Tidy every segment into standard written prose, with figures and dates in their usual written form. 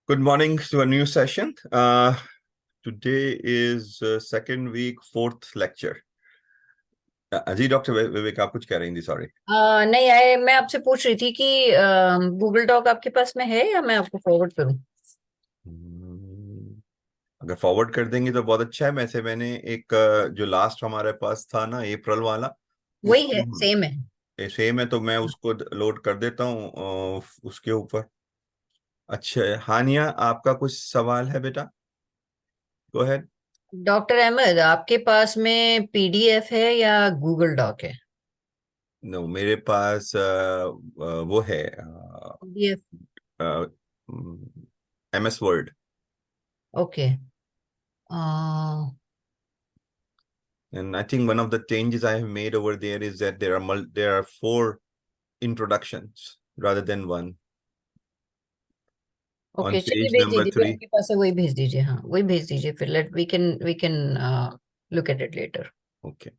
Good morning to a new session. Today is second week, fourth lecture. Ji doctor विवेक, आप कुछ कह रही थी? सॉरी। नहीं आए। मैं आपसे पूछ रही थी कि गूगल डॉक आपके पास में है या मैं आपको फॉरवर्ड करूं? अगर फॉरवर्ड कर देंगे तो बहुत अच्छा है। वैसे मैंने एक जो लास्ट हमारे पास था ना, अप्रैल वाला, वही है, उसको सेम है। सेम है, तो मैं उसको लोड कर देता हूँ उसके ऊपर। अच्छा हानिया, आपका कुछ सवाल है बेटा? Go ahead. डॉक्टर अहमद, आपके पास में पीडीएफ है या गूगल डॉक है? नो, मेरे पास वो है, PDF. MS word. Okay. And I think one of the changes I have made over there is that there are four introductions rather than one on okay, चलिए page भेज number दीजिए, जो 3. आपके पास है वही भेज दीजिए। हाँ, वही भेज दीजिए, फिर let we can look at it later. Okay.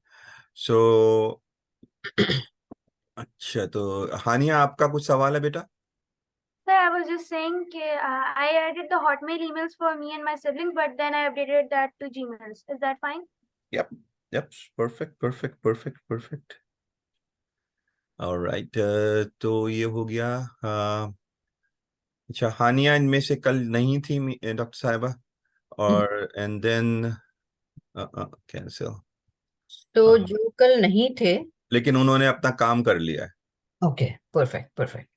So अच्छा, तो हानिया आपका कुछ सवाल है बेटा? Sir, I was just saying I added the Hotmail emails for me and my siblings, but then I updated that to Gmails. Is that fine? Yep. Yep. Perfect. All right. तो ये हो गया। अच्छा हानिया, इनमें से कल नहीं थी डॉक्टर साहिबा, और एंड देन कैंसिल। तो जो कल नहीं थे। लेकिन उन्होंने अपना काम कर लिया है। Okay, perfect perfect.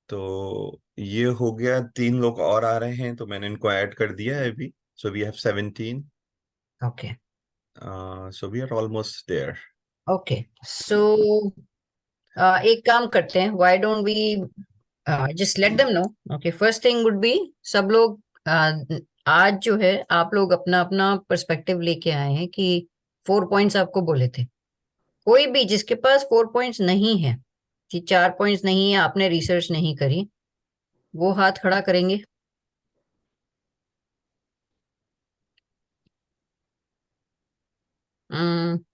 तो ये हो गया। 3 लोग और आ रहे हैं, तो मैंने इनको ऐड कर दिया है अभी। So we have 17। Okay so we are almost there. Okay. So एक काम करते हैं, why don't we just let them know. Okay, first thing would be, सब लोग आज जो है आप लोग अपना अपना पर्सपेक्टिव लेके आए हैं कि 4 पॉइंट्स आपको बोले थे। कोई भी जिसके पास 4 पॉइंट्स नहीं है, कि 4 पॉइंट्स नहीं है, आपने रिसर्च नहीं करी, वो हाथ खड़ा करेंगे। हम्म,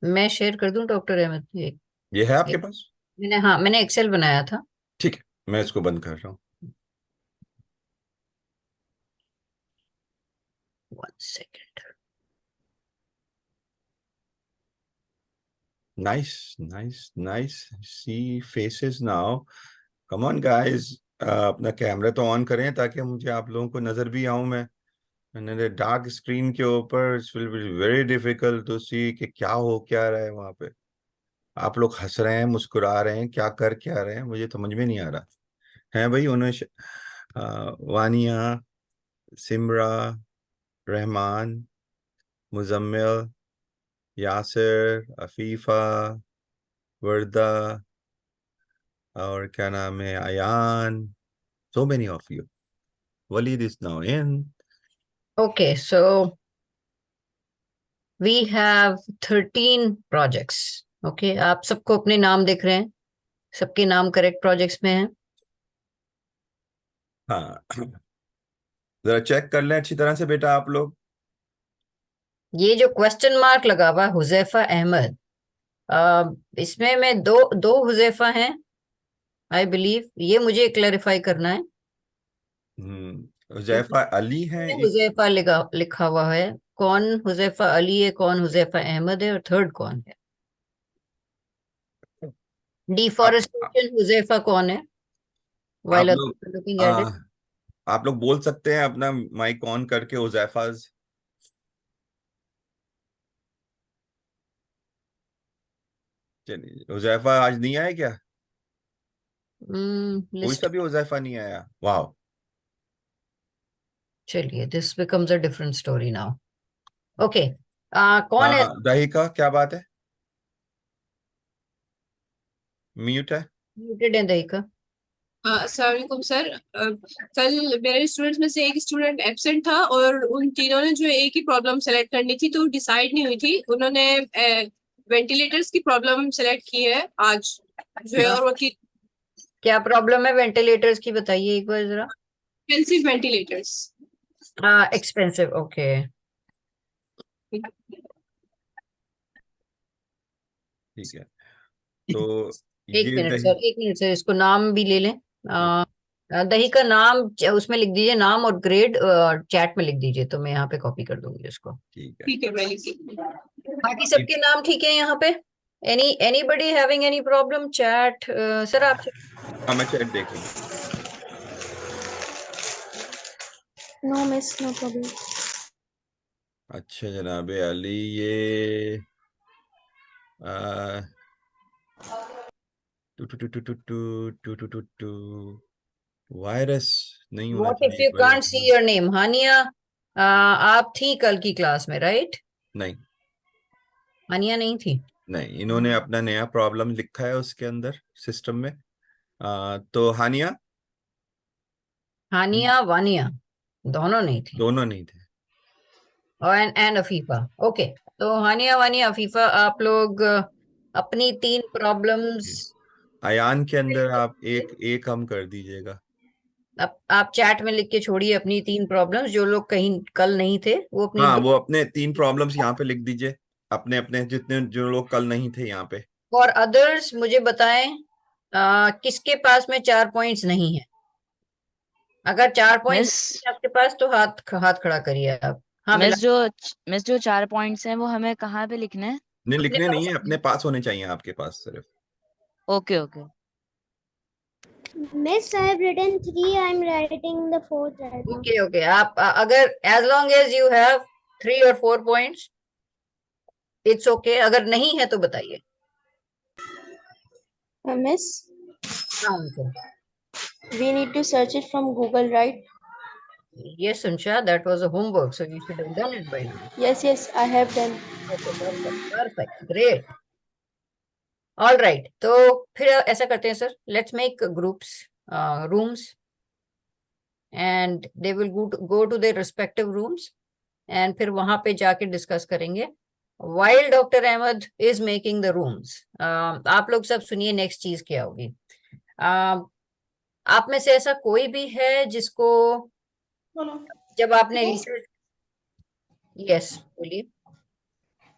मैं शेयर कर दूं डॉक्टर अहमद? ये है आपके एक, पास? मैंने एक्सेल बनाया था। ठीक है, मैं इसको बंद कर रहा हूँ। 1 second. Nice see faces now. Come on guys, अपना कैमरा तो ऑन करें ताकि मुझे आप लोगों को नजर भी आऊं मैं। मैंने डार्क स्क्रीन के ऊपर it will be very difficult to see कि क्या हो क्या रहा है वहां पे। आप लोग हंस रहे हैं, मुस्कुरा रहे हैं, क्या रहे हैं, मुझे समझ में नहीं आ रहा है भाई। वानिया, सिमरा, रहमान, मुजम्मिल, यासिर, अफीफा, वर्दा, और क्या नाम है, Ayaan. So many of you. Waleed is now in. Okay, so we have 13 projects. Okay, आप सबको अपने नाम दिख रहे हैं? सबके नाम करेक्ट प्रोजेक्ट्स में हैं? हाँ, जरा चेक कर लें अच्छी तरह से बेटा आप लोग। ये जो क्वेश्चन मार्क लगा हुआ हुजैफा अहमद, इसमें मैं दो दो हुजैफा हैं, आई बिलीव। ये मुझे क्लैरिफाई करना है। हुजैफा अली है एक। हुजैफा लिखा हुआ है। कौन हुजैफा अली है, कौन हुजैफा अहमद है, और थर्ड कौन है? आप डिफॉरेस्टेशन हुजैफा कौन है? आप वाइल लोग लुकिंग एट आ, इट। आप लोग बोल सकते हैं अपना माइक ऑन करके, हुजैफाज। चलिए, हुजैफा आज नहीं आया क्या? कोई लिस्ट। सा भी हुजैफा नहीं आया? वाह। चलिए, this becomes a different story now. Okay, कौन है? हाँ दही का क्या बात है? म्यूट है। म्यूटेड है दही का। अस्सलाम वालेकुम सर। कल मेरे स्टूडेंट्स में से एक स्टूडेंट एब्सेंट था और उन तीनों ने जो एक ही प्रॉब्लम सेलेक्ट करनी थी तो डिसाइड नहीं हुई थी। उन्होंने वेंटिलेटर्स की प्रॉब्लम सेलेक्ट की है आज जो है, क्या और वो थी क्या प्रॉब्लम है वेंटिलेटर्स की? बताइए एक बार जरा। Expensive ventilators. Expensive, okay. ठीक है, तो एक ये मिनट दही। सर, एक मिनट सर, इसको नाम भी ले लें। दही का नाम उसमें लिख दीजिए, नाम और ग्रेड चैट में लिख दीजिए, तो मैं यहाँ पे कॉपी कर दूंगी उसको। ठीक है। ठीक है, मैं लिख देती हूँ। बाकी सबके नाम ठीक है यहाँ पे? Anybody having any problem? Chat sir आप हाँ, मैं चैट देख रहा हूँ। No, miss, no problem. अच्छा जनाब अली, ये to to to to to to to to to virus नहीं होना व्हाट इफ चाहिए you can't see virus. Your name? Hania, आप थी कल की क्लास में, राइट? नहीं हानिया नहीं थी? नहीं, इन्होंने अपना नया प्रॉब्लम लिखा है उसके अंदर सिस्टम में। तो हानिया हानिया वानिया दोनों नहीं थी? दोनों नहीं थे। और एंड अफीफा। ओके, तो हानिया वानिया अफीफा, आप लोग अपनी 3 प्रॉब्लम्स अयान के अंदर आप एक एक कम कर दीजिएगा। आप चैट में लिख के छोड़िए अपनी 3 प्रॉब्लम्स। जो लोग कहीं कल नहीं थे वो अपनी हाँ, वो अपने 3 प्रॉब्लम्स यहाँ पे लिख दीजिए, अपने अपने जितने जो लोग कल नहीं थे यहाँ पे। और अदर्स मुझे बताएं किसके पास में 4 पॉइंट्स नहीं है? अगर 4 पॉइंट्स मिस आपके पास तो हाथ हाथ खड़ा करिए आप। हाँ मिस बिल्ला, जो मिस जो 4 पॉइंट्स हैं वो हमें कहाँ पे लिखने हैं? नहीं, अपने लिखने नहीं पास। है, अपने पास होने चाहिए आपके पास सिर्फ। Okay okay. Miss, I have written 3. I'm writing the 4th right now. Okay okay, आप अगर as long as you have 3 और 4 पॉइंट्स इट्स ओके, अगर नहीं है तो बताइए। Miss, हाँ uncle. we need to search it from Google, right? Yes Sunsha, that was a homework, so you should have done it by now. Yes, I have done. Okay, perfect, great. All right, तो फिर ऐसा करते हैं sir, let's make groups, rooms, and they will go to their respective rooms, and फिर वहां पे जाके discuss करेंगे while doctor Ahmed is making the rooms. आप लोग सब सुनिए, नेक्स्ट चीज क्या होगी। आप में से ऐसा कोई भी है जिसको जब आपने रिसर्च, यस बोलिए।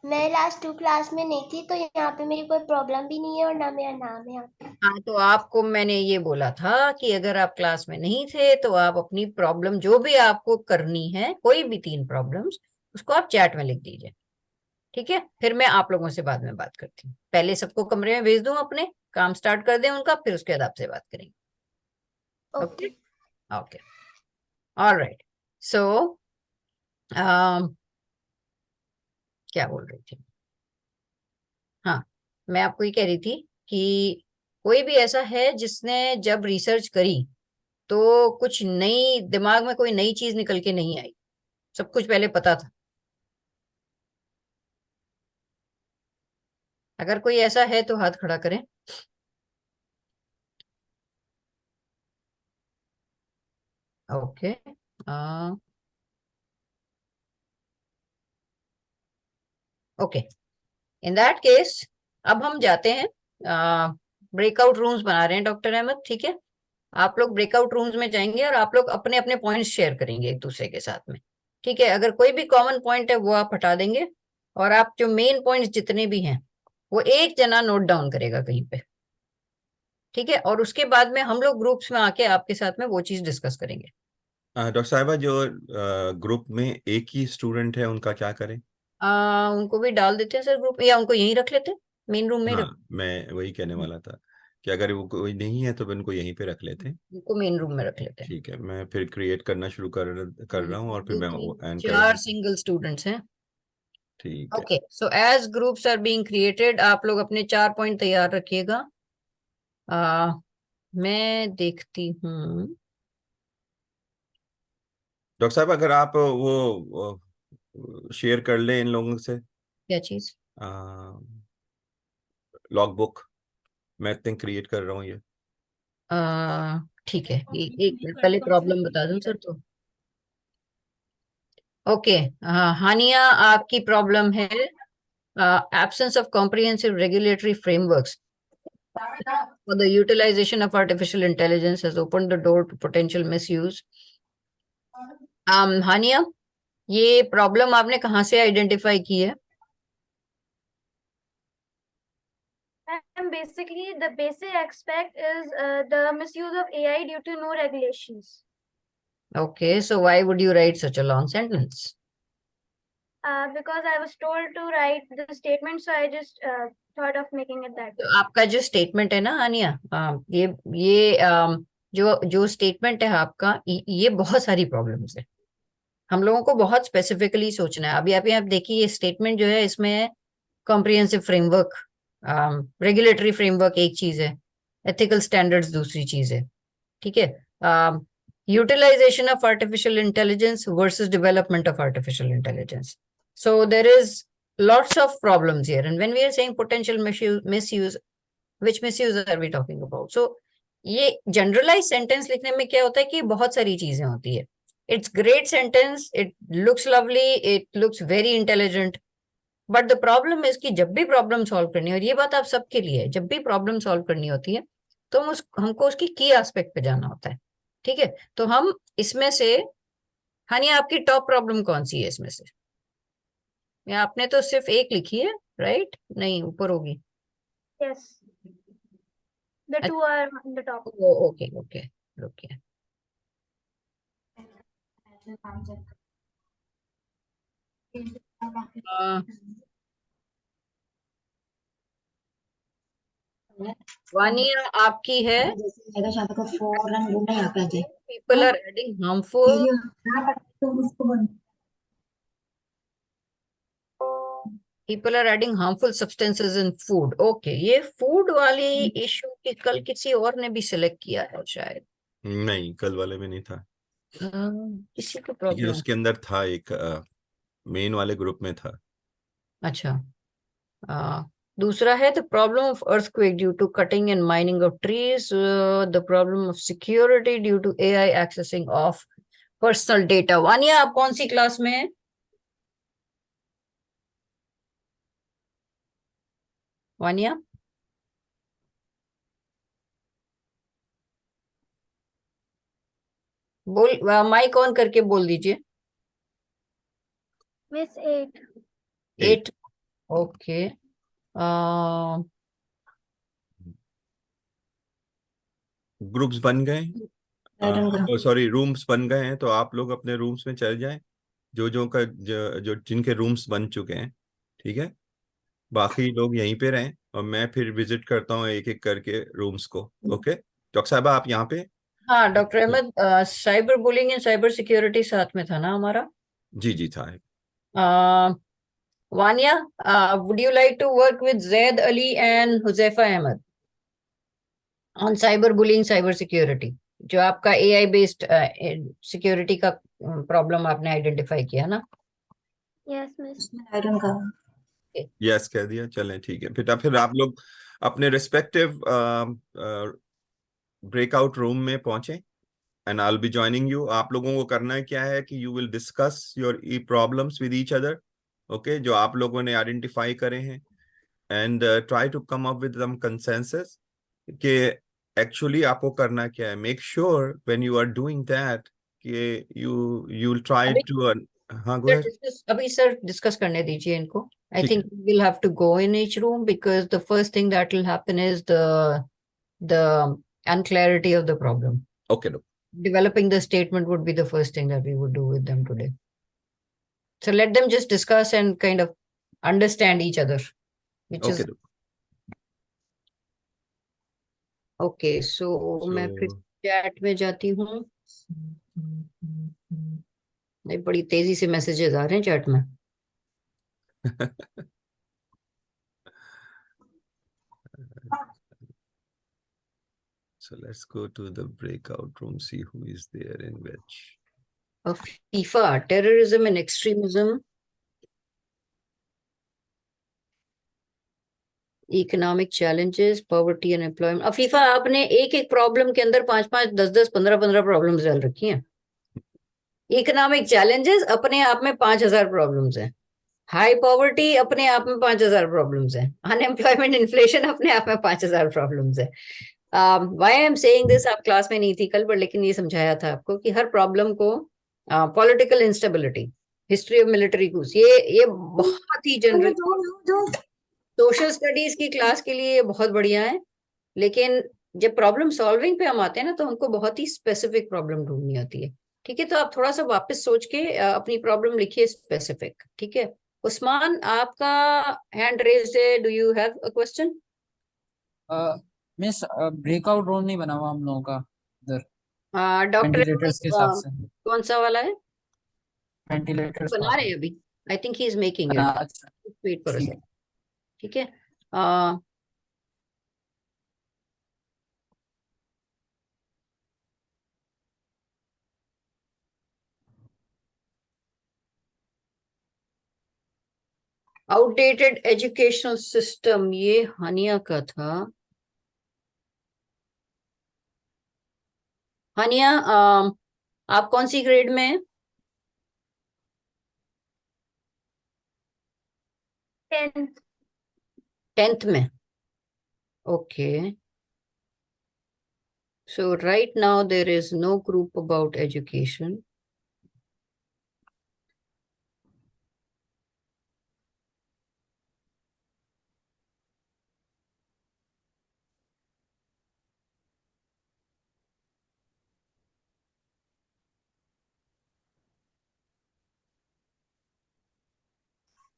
मैं लास्ट 2 क्लास में नहीं थी, तो यहाँ पे मेरी कोई प्रॉब्लम भी नहीं है और ना मेरा नाम है यहाँ पे। हाँ, तो आपको मैंने ये बोला था कि अगर आप क्लास में नहीं थे तो आप अपनी प्रॉब्लम जो भी आपको करनी है, कोई भी 3 प्रॉब्लम्स, उसको आप चैट में लिख दीजिए, ठीक है? फिर मैं आप लोगों से बाद में बात करती हूँ। पहले सबको कमरे में भेज दूं, अपने काम स्टार्ट कर दें उनका, फिर उसके बाद आपसे बात करेंगे। Okay okay, alright. सो क्या बोल रही थी? हाँ, मैं आपको ये कह रही थी कि कोई भी ऐसा है जिसने जब रिसर्च करी तो कुछ नई दिमाग में कोई नई चीज निकल के नहीं आई, सब कुछ पहले पता था? अगर कोई ऐसा है तो हाथ खड़ा करें। Okay, okay, in that case अब हम जाते हैं, ब्रेकआउट रूम्स बना रहे हैं डॉक्टर अहमद, ठीक है? आप लोग ब्रेकआउट रूम्स में जाएंगे और आप लोग अपने अपने पॉइंट्स शेयर करेंगे एक दूसरे के साथ में, ठीक है? अगर कोई भी कॉमन पॉइंट है वो आप हटा देंगे, और आप जो मेन पॉइंट्स जितने भी हैं वो एक जना नोट डाउन करेगा कहीं पे, ठीक है? और उसके बाद में हम लोग ग्रुप्स में आके आपके साथ में वो चीज डिस्कस करेंगे। डॉक्टर साहिबा, जो ग्रुप में एक ही स्टूडेंट है उनका क्या करें? उनको भी डाल देते हैं सर ग्रुप, या उनको यहीं रख लेते हैं, मेन रूम में हाँ, रख, मैं वही कहने वाला था कि अगर वो कोई नहीं है तो फिर उनको यहीं पे रख लेते हैं। उनको मेन रूम में रख लेते हैं। ठीक है, मैं फिर क्रिएट करना शुरू कर रहा हूँ और फिर 2 मैं 3 वो एंड कर। 4 सिंगल स्टूडेंट्स हैं। ठीक है। Okay, so as groups are being created, आप लोग अपने 4 पॉइंट तैयार रखिएगा। मैं देखती हूँ। डॉक्टर साहब, अगर आप वो शेयर कर ले इन लोगों से क्या चीज? लॉग बुक, मैं इतने क्रिएट कर रहा हूँ ये। ठीक है, एक मिनट पहले प्रॉब्लम बता दूं सर तो। ओके, हानिया, आपकी प्रॉब्लम है absence of comprehensive regulatory frameworks for the utilization of artificial intelligence has opened the door to potential misuse. हानिया, ये प्रॉब्लम आपने कहाँ से आइडेंटिफाई की है? And basically, the basic aspect is the misuse of AI due to no regulations. Okay, so why would you write such a long sentence? Because I was told to write the statement, so I just thought of making it that way. तो आपका जो statement है ना आनिया, ये जो जो statement है आपका, ये बहुत सारी प्रॉब्लम्स है। हम लोगों को बहुत स्पेसिफिकली सोचना है। अभी आप देखिए, ये स्टेटमेंट जो है इसमें कॉम्प्रिहेंसिव फ्रेमवर्क, रेगुलेटरी फ्रेमवर्क एक चीज है, एथिकल स्टैंडर्ड्स दूसरी चीज है, ठीक है। Utilization of artificial intelligence versus development of artificial intelligence, so there is lots of problems here, and when we are saying potential misuse, which misuse are we talking about? So ये generalise sentence लिखने में क्या होता है कि बहुत सारी चीजें होती है। It's great sentence, it looks lovely, it looks very intelligent, but the problem है कि जब भी प्रॉब्लम सॉल्व करनी है, और ये बात आप सबके लिए है, जब भी प्रॉब्लम सॉल्व करनी होती है तो हमको उसकी की एस्पेक्ट पे जाना होता है, ठीक है। तो हम इसमें से, हानिया आपकी टॉप प्रॉब्लम कौन सी है इसमें से? या आपने तो सिर्फ एक लिखी है, राइट? नहीं, ऊपर होगी। Yes. The two are on the top. Okay okay okay. Wania आपकी है people are adding harmful, people are adding harmful substances in food. Okay, ये फूड वाली इशू की कल किसी और ने भी सिलेक्ट किया है शायद। नहीं, कल वाले में नहीं था, किसी को ये प्रॉब्लम। उसके अंदर था, एक मेन वाले ग्रुप में था। अच्छा, दूसरा है the problem of earthquake due to cutting and mining of trees, the problem of security due to AI accessing of personal data. Wania आप कौन सी क्लास में है? वानिया बोल, माइक ऑन करके बोल दीजिए। Miss 8. 8, ओके। ग्रुप्स बन गए, सॉरी रूम्स बन गए हैं, तो आप लोग अपने रूम्स में चल जाएं, जो जिनके रूम्स बन चुके हैं, ठीक है। बाकी लोग यहीं पे रहें और मैं फिर विजिट करता हूँ एक एक करके रूम्स को। ओके डॉक्टर साहबा, आप यहाँ पे? हाँ doctor Ahmed, cyber bullying and cyber security साथ में था ना हमारा? जी जी था। Vaniya, would you like to work with Zaid Ali and Huzaifa Ahmed on cyber bullying, cyber security? जो आपका AI बेस्ड सिक्योरिटी का प्रॉब्लम आपने आइडेंटिफाई किया ना? Yes, Miss. यस कह दिया, चलें ठीक है। फिर आप लोग अपने रिस्पेक्टिव ब्रेकआउट रूम में पहुंचे and I will be joining you. आप लोगों को करना है क्या है कि you will discuss your problems with each other, okay, जो आप लोगों ने आइडेंटिफाई करे हैं, and try to come up with some consensus कि एक्चुअली आपको करना क्या है। Make sure when you are doing that कि यू विल ट्राई टू, हाँ गो अहेड। अभी सर डिस्कस करने दीजिए इनको। I ठीक think we'll have to go in each room because the first thing that will happen is the unclarity of the problem. Okay no, Developing the statement would be the first thing that we would do with them today. So let them just discuss and kind of understand each other, which okay is no. okay. So मैं फिर chat में जाती हूँ। नहीं, बड़ी तेजी से messages आ रहे हैं चैट में। So let's go to the breakout room, see who is there in which. FIFA, terrorism and extremism, economic challenges, poverty and employment. Afifa, आपने एक एक प्रॉब्लम के अंदर 5-5, 10-10, 15-15 प्रॉब्लम्स डाल रखी हैं। इकोनॉमिक चैलेंजेस अपने आप में 5000 प्रॉब्लम्स हैं। हाई पॉवर्टी अपने आप में 5000 प्रॉब्लम्स हैं। अनएम्प्लॉयमेंट, इन्फ्लेशन अपने आप में 5000 प्रॉब्लम्स है। Why I am saying this, आप क्लास में नहीं थी कल, पर लेकिन ये समझाया था आपको कि हर प्रॉब्लम को political instability, history of military कूस, ये बहुत ही जनरल सोशल स्टडीज की क्लास के लिए ये बहुत बढ़िया है, लेकिन जब प्रॉब्लम सॉल्विंग पे हम आते हैं ना, तो हमको बहुत ही स्पेसिफिक प्रॉब्लम ढूंढनी होती है। ठीक है, तो आप थोड़ा सा वापस सोच के अपनी प्रॉब्लम लिखिए स्पेसिफिक। ठीक है, उस्मान आपका हैंड रेज्ड है, do you have a question? Miss breakout room नहीं बना हुआ हम लोगों का इधर डॉक्टर वेंटिलेटर्स के हिसाब से। कौन सा वाला है? वेंटिलेटर्स बना रहे हैं अभी। I think he is making it. अच्छा वेट फॉर अ ठीक सेकंड। ठीक है। आउटडेटेड एजुकेशनल सिस्टम, ये हानिया का था। हानिया, आप कौन सी ग्रेड में हैं? 10th. 10th में। Okay, so right now there is no group about education.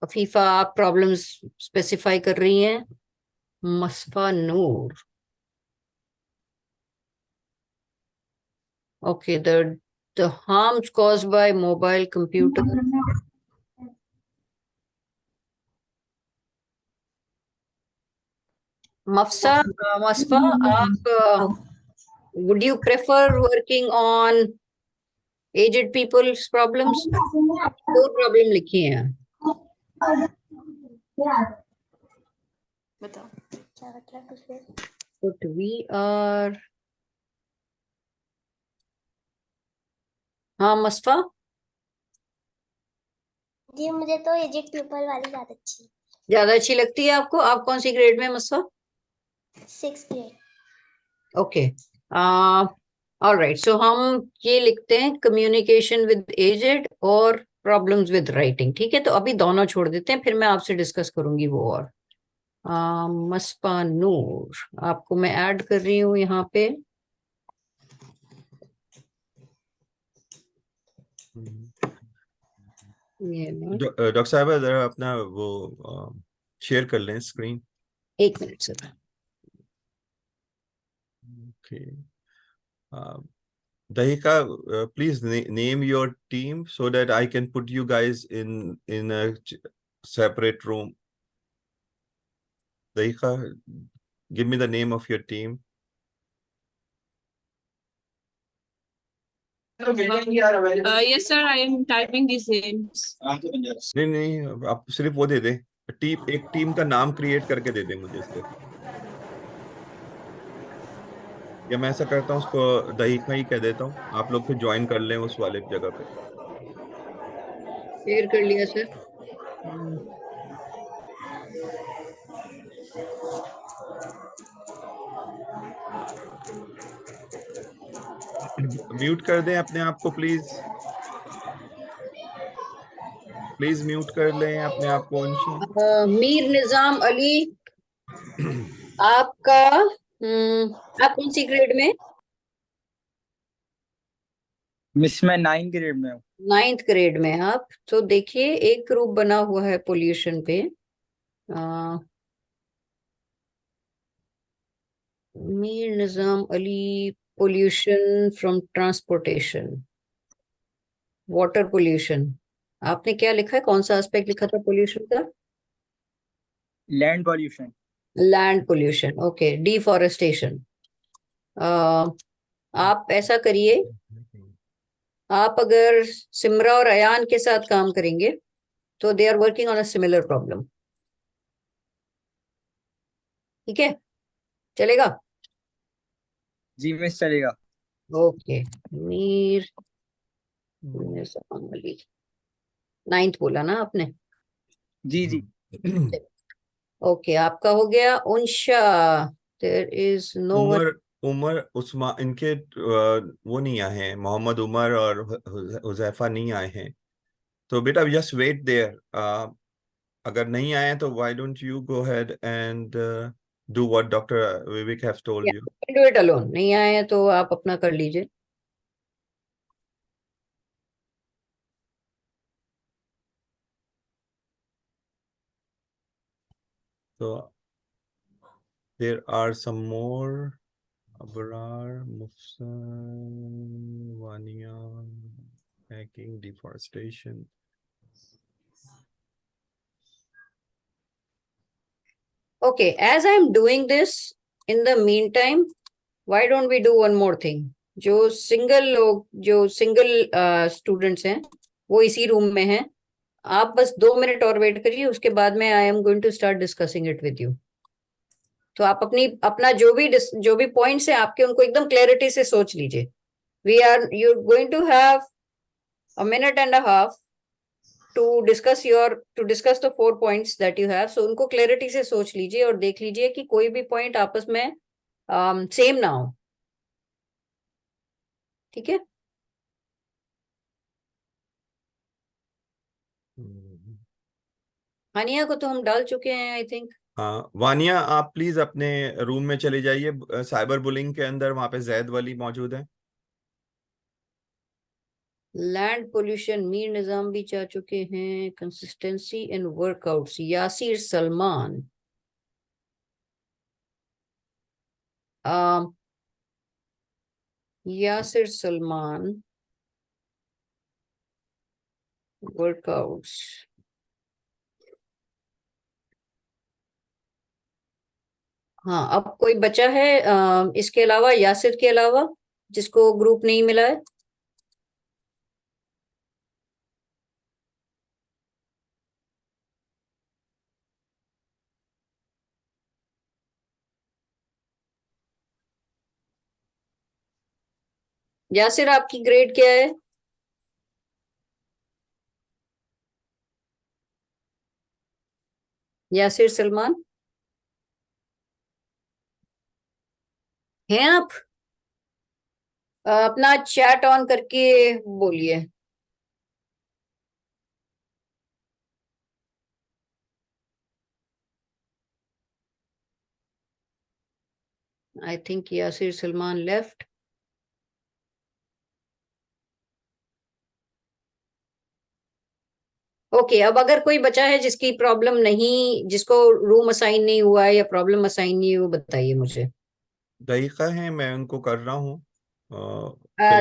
Afifa, आप प्रॉब्लम्स स्पेसिफाई कर रही हैं। मसफा नूर, okay, the harms caused by mobile computer. Masfa, आप would you prefer working on aged people's problems? दो problem लिखी हैं। बताओ क्या मतलब उसमें? But we are, हाँ मसफा, जी मुझे तो एजेड पीपल वाली ज्यादा अच्छी। ज्यादा अच्छी लगती है आपको? आप कौन सी ग्रेड में मसफा? 6th grade. ओके, ऑलराइट, सो हम ये लिखते हैं कम्युनिकेशन विद एजेड और प्रॉब्लम्स विद राइटिंग। ठीक है, तो अभी दोनों छोड़ देते हैं, फिर मैं आपसे डिस्कस करूंगी वो। और मसफा नूर, आपको मैं ऐड कर रही हूँ यहाँ पे। ये मैं डॉक्टर साहब जरा अपना वो शेयर कर लें screen. 1 minute sir. Okay, Dahika, please name your team so that I can put you guys in a separate room. Dahika, give me the name of your team. Yes, sir. I am typing these names. नहीं नहीं, आप सिर्फ वो दे दे, एक team का नाम create करके दे दे मुझे सिर्फ। या मैं ऐसा करता हूँ, उसको दहीका ही कह देता हूँ, आप लोग फिर ज्वाइन कर लें उस वाले जगह पे। शेयर कर लिया सर। म्यूट कर दें अपने आप को प्लीज, प्लीज म्यूट कर लें अपने आप को अंशी। मीर निजाम अली, आपका आप कौन सी ग्रेड में? मिस मैं 9th ग्रेड में हूँ। 9th ग्रेड में आप। तो देखिए, एक ग्रुप बना हुआ है पोल्यूशन पे। Mir Nizam Ali, pollution from transportation, water pollution. आपने क्या लिखा है, कौन सा एस्पेक्ट लिखा था पोल्यूशन का? Land pollution. Land pollution, okay. Deforestation. आप ऐसा करिए, आप अगर सिमरा और अयान के साथ काम करेंगे तो they are working on a similar problem. ठीक है, चलेगा? जी मिस चलेगा। ओके, मीर निजाम अली, 9th बोला ना आपने? जी जी। ओके, आपका हो गया। Unsha, there is no one. Umar, Umar Usman, इनके वो नहीं आए हैं, मोहम्मद उमर और हुजैफा नहीं आए हैं, तो बेटा जस्ट वेट देयर। अगर नहीं आए तो why don't you go ahead and do what Dr. Vivek has told you. Do it alone, नहीं आए हैं तो आप अपना कर लीजिए. So there are some more. Abrar, Mufsan, Vania, hacking, deforestation. Okay, as I'm doing this, in the meantime, why don't we do one more thing? जो single students हैं वो इसी रूम में हैं. आप बस 2 मिनट और वेट करिए, उसके बाद में I am going to start discussing it with you. तो आप अपना जो भी पॉइंट्स हैं आपके, उनको एकदम क्लैरिटी से सोच लीजिए. you're going to have a minute and a half to discuss the 4 points that you have. So उनको क्लैरिटी से सोच लीजिए और देख लीजिए कि कोई भी पॉइंट आपस में सेम ना हो. ठीक है. हानिया को तो हम डाल चुके हैं आई थिंक. हाँ वानिया, आप प्लीज अपने रूम में चले जाइए. साइबर बुलिंग के अंदर वहां पे जैद वली मौजूद है. लैंड पोल्यूशन मीर निजाम भी जा चुके हैं. Consistency in workouts Yasir Salman. Yasir Salman workouts. हाँ, अब कोई बचा है इसके अलावा, यासिर के अलावा, जिसको ग्रुप नहीं मिला है? यासिर आपकी ग्रेड क्या है? यासिर सलमान हैं आप? अपना चैट ऑन करके बोलिए. I think Yasir Salman left. Okay, अब अगर कोई बचा है जिसकी प्रॉब्लम नहीं, जिसको रूम असाइन नहीं हुआ है या प्रॉब्लम असाइन नहीं हुआ, बताइए मुझे. दकीका है, मैं उनको कर रहा हूँ.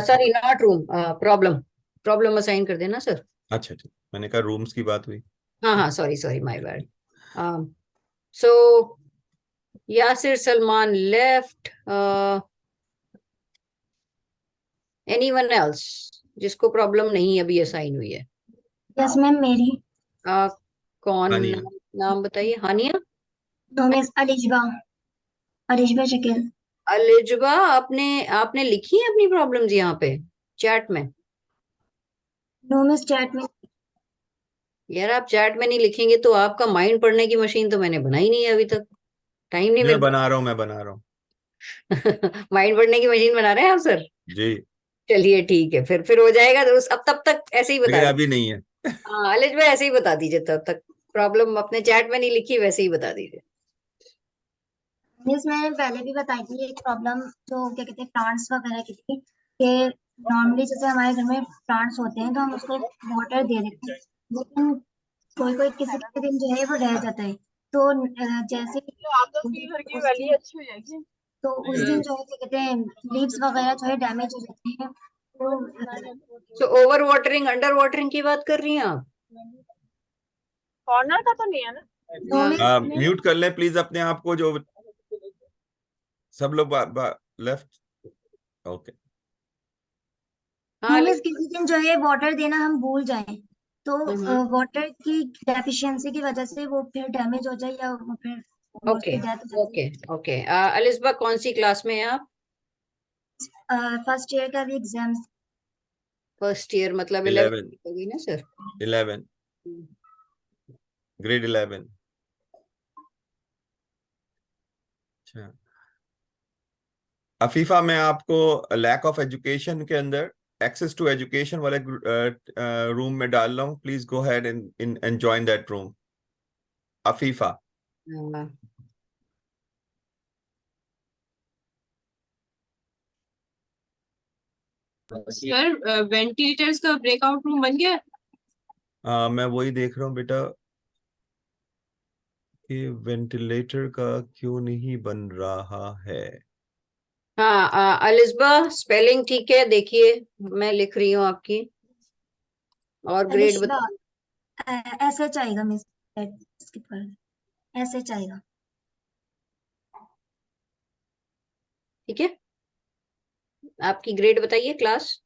Sorry, not room, problem assign कर देना सर. अच्छा ठीक, मैंने कहा रूम्स की बात हुई. हाँ हाँ, sorry my bad. So Yasir Salman left. Anyone else जिसको प्रॉब्लम नहीं अभी असाइन हुई है? यस मैम, मेरी कौन? हानिया. नाम बताइए. हानिया. No miss Alizba Shakeel. अलिजबा, आपने लिखी है अपनी प्रॉब्लम्स यहाँ पे चैट में? नो मिस, चैट में. यार, आप चैट में नहीं लिखेंगे तो आपका माइंड पढ़ने की मशीन तो मैंने बनाई नहीं है अभी तक. टाइम नहीं मैं मिल बना रहा हूँ, मैं बना रहा हूँ. माइंड पढ़ने की मशीन बना रहे हैं आप सर? जी. चलिए ठीक है, फिर हो जाएगा. तो अब तब तक ऐसे ही बता लेकिन दीजिए. अभी नहीं है. हाँ अलिज भाई, ऐसे ही बता दीजिए. तब तक प्रॉब्लम अपने चैट में नहीं लिखी, वैसे ही बता दीजिए. मिस मैंने पहले भी बताई थी एक प्रॉब्लम, जो क्या कहते हैं प्लांट्स वगैरह की थी, कि नॉर्मली जैसे हमारे घर में प्लांट्स होते हैं तो हम उसको वाटर दे देते हैं, लेकिन कोई कोई किसी किसी दिन जो है वो रह जाता है. तो जैसे तो उस दिन जो है क्या कहते हैं लीव्स वगैरह जो है डैमेज हो जाती है. तो तो ओवर वाटरिंग, अंडर वाटरिंग की बात कर रही हैं आप? कॉर्नर का तो नहीं है ना? नो हाँ, मिस. म्यूट कर लें प्लीज अपने आप को, जो सब लोग लेफ्ट. ओके. हाँ, नो मिस, किसी दिन जो है वाटर देना हम भूल जाएं तो हम्म, वाटर की डेफिशिएंसी की वजह से वो फिर डैमेज हो जाए या वो फिर ओके उसकी डेथ हो जाती ओके ओके. अलिस्बा, कौन सी क्लास में हैं आप? है. फर्स्ट ईयर का भी एग्जाम. फर्स्ट ईयर मतलब 11 11. होगी ना सर? 11, ग्रेड 11. अच्छा, अफीफा, मैं आपको लैक ऑफ एजुकेशन के अंदर एक्सेस टू एजुकेशन वाले रूम में डाल रहा हूँ. Please go head and join that room. Afifa. हाँ, सर वेंटिलेटर्स का ब्रेकआउट रूम बन गया? मैं वही देख रहा हूँ बेटा कि वेंटिलेटर का क्यों नहीं बन रहा है। हाँ, अलिस्बा स्पेलिंग ठीक है, देखिए मैं लिख रही हूँ आपकी, और ग्रेड अलिशबा बता। ऐसे चाहिएगा मिस, स्किप कर, ऐसे चाहिएगा। ठीक है, आपकी ग्रेड बताइए क्लास।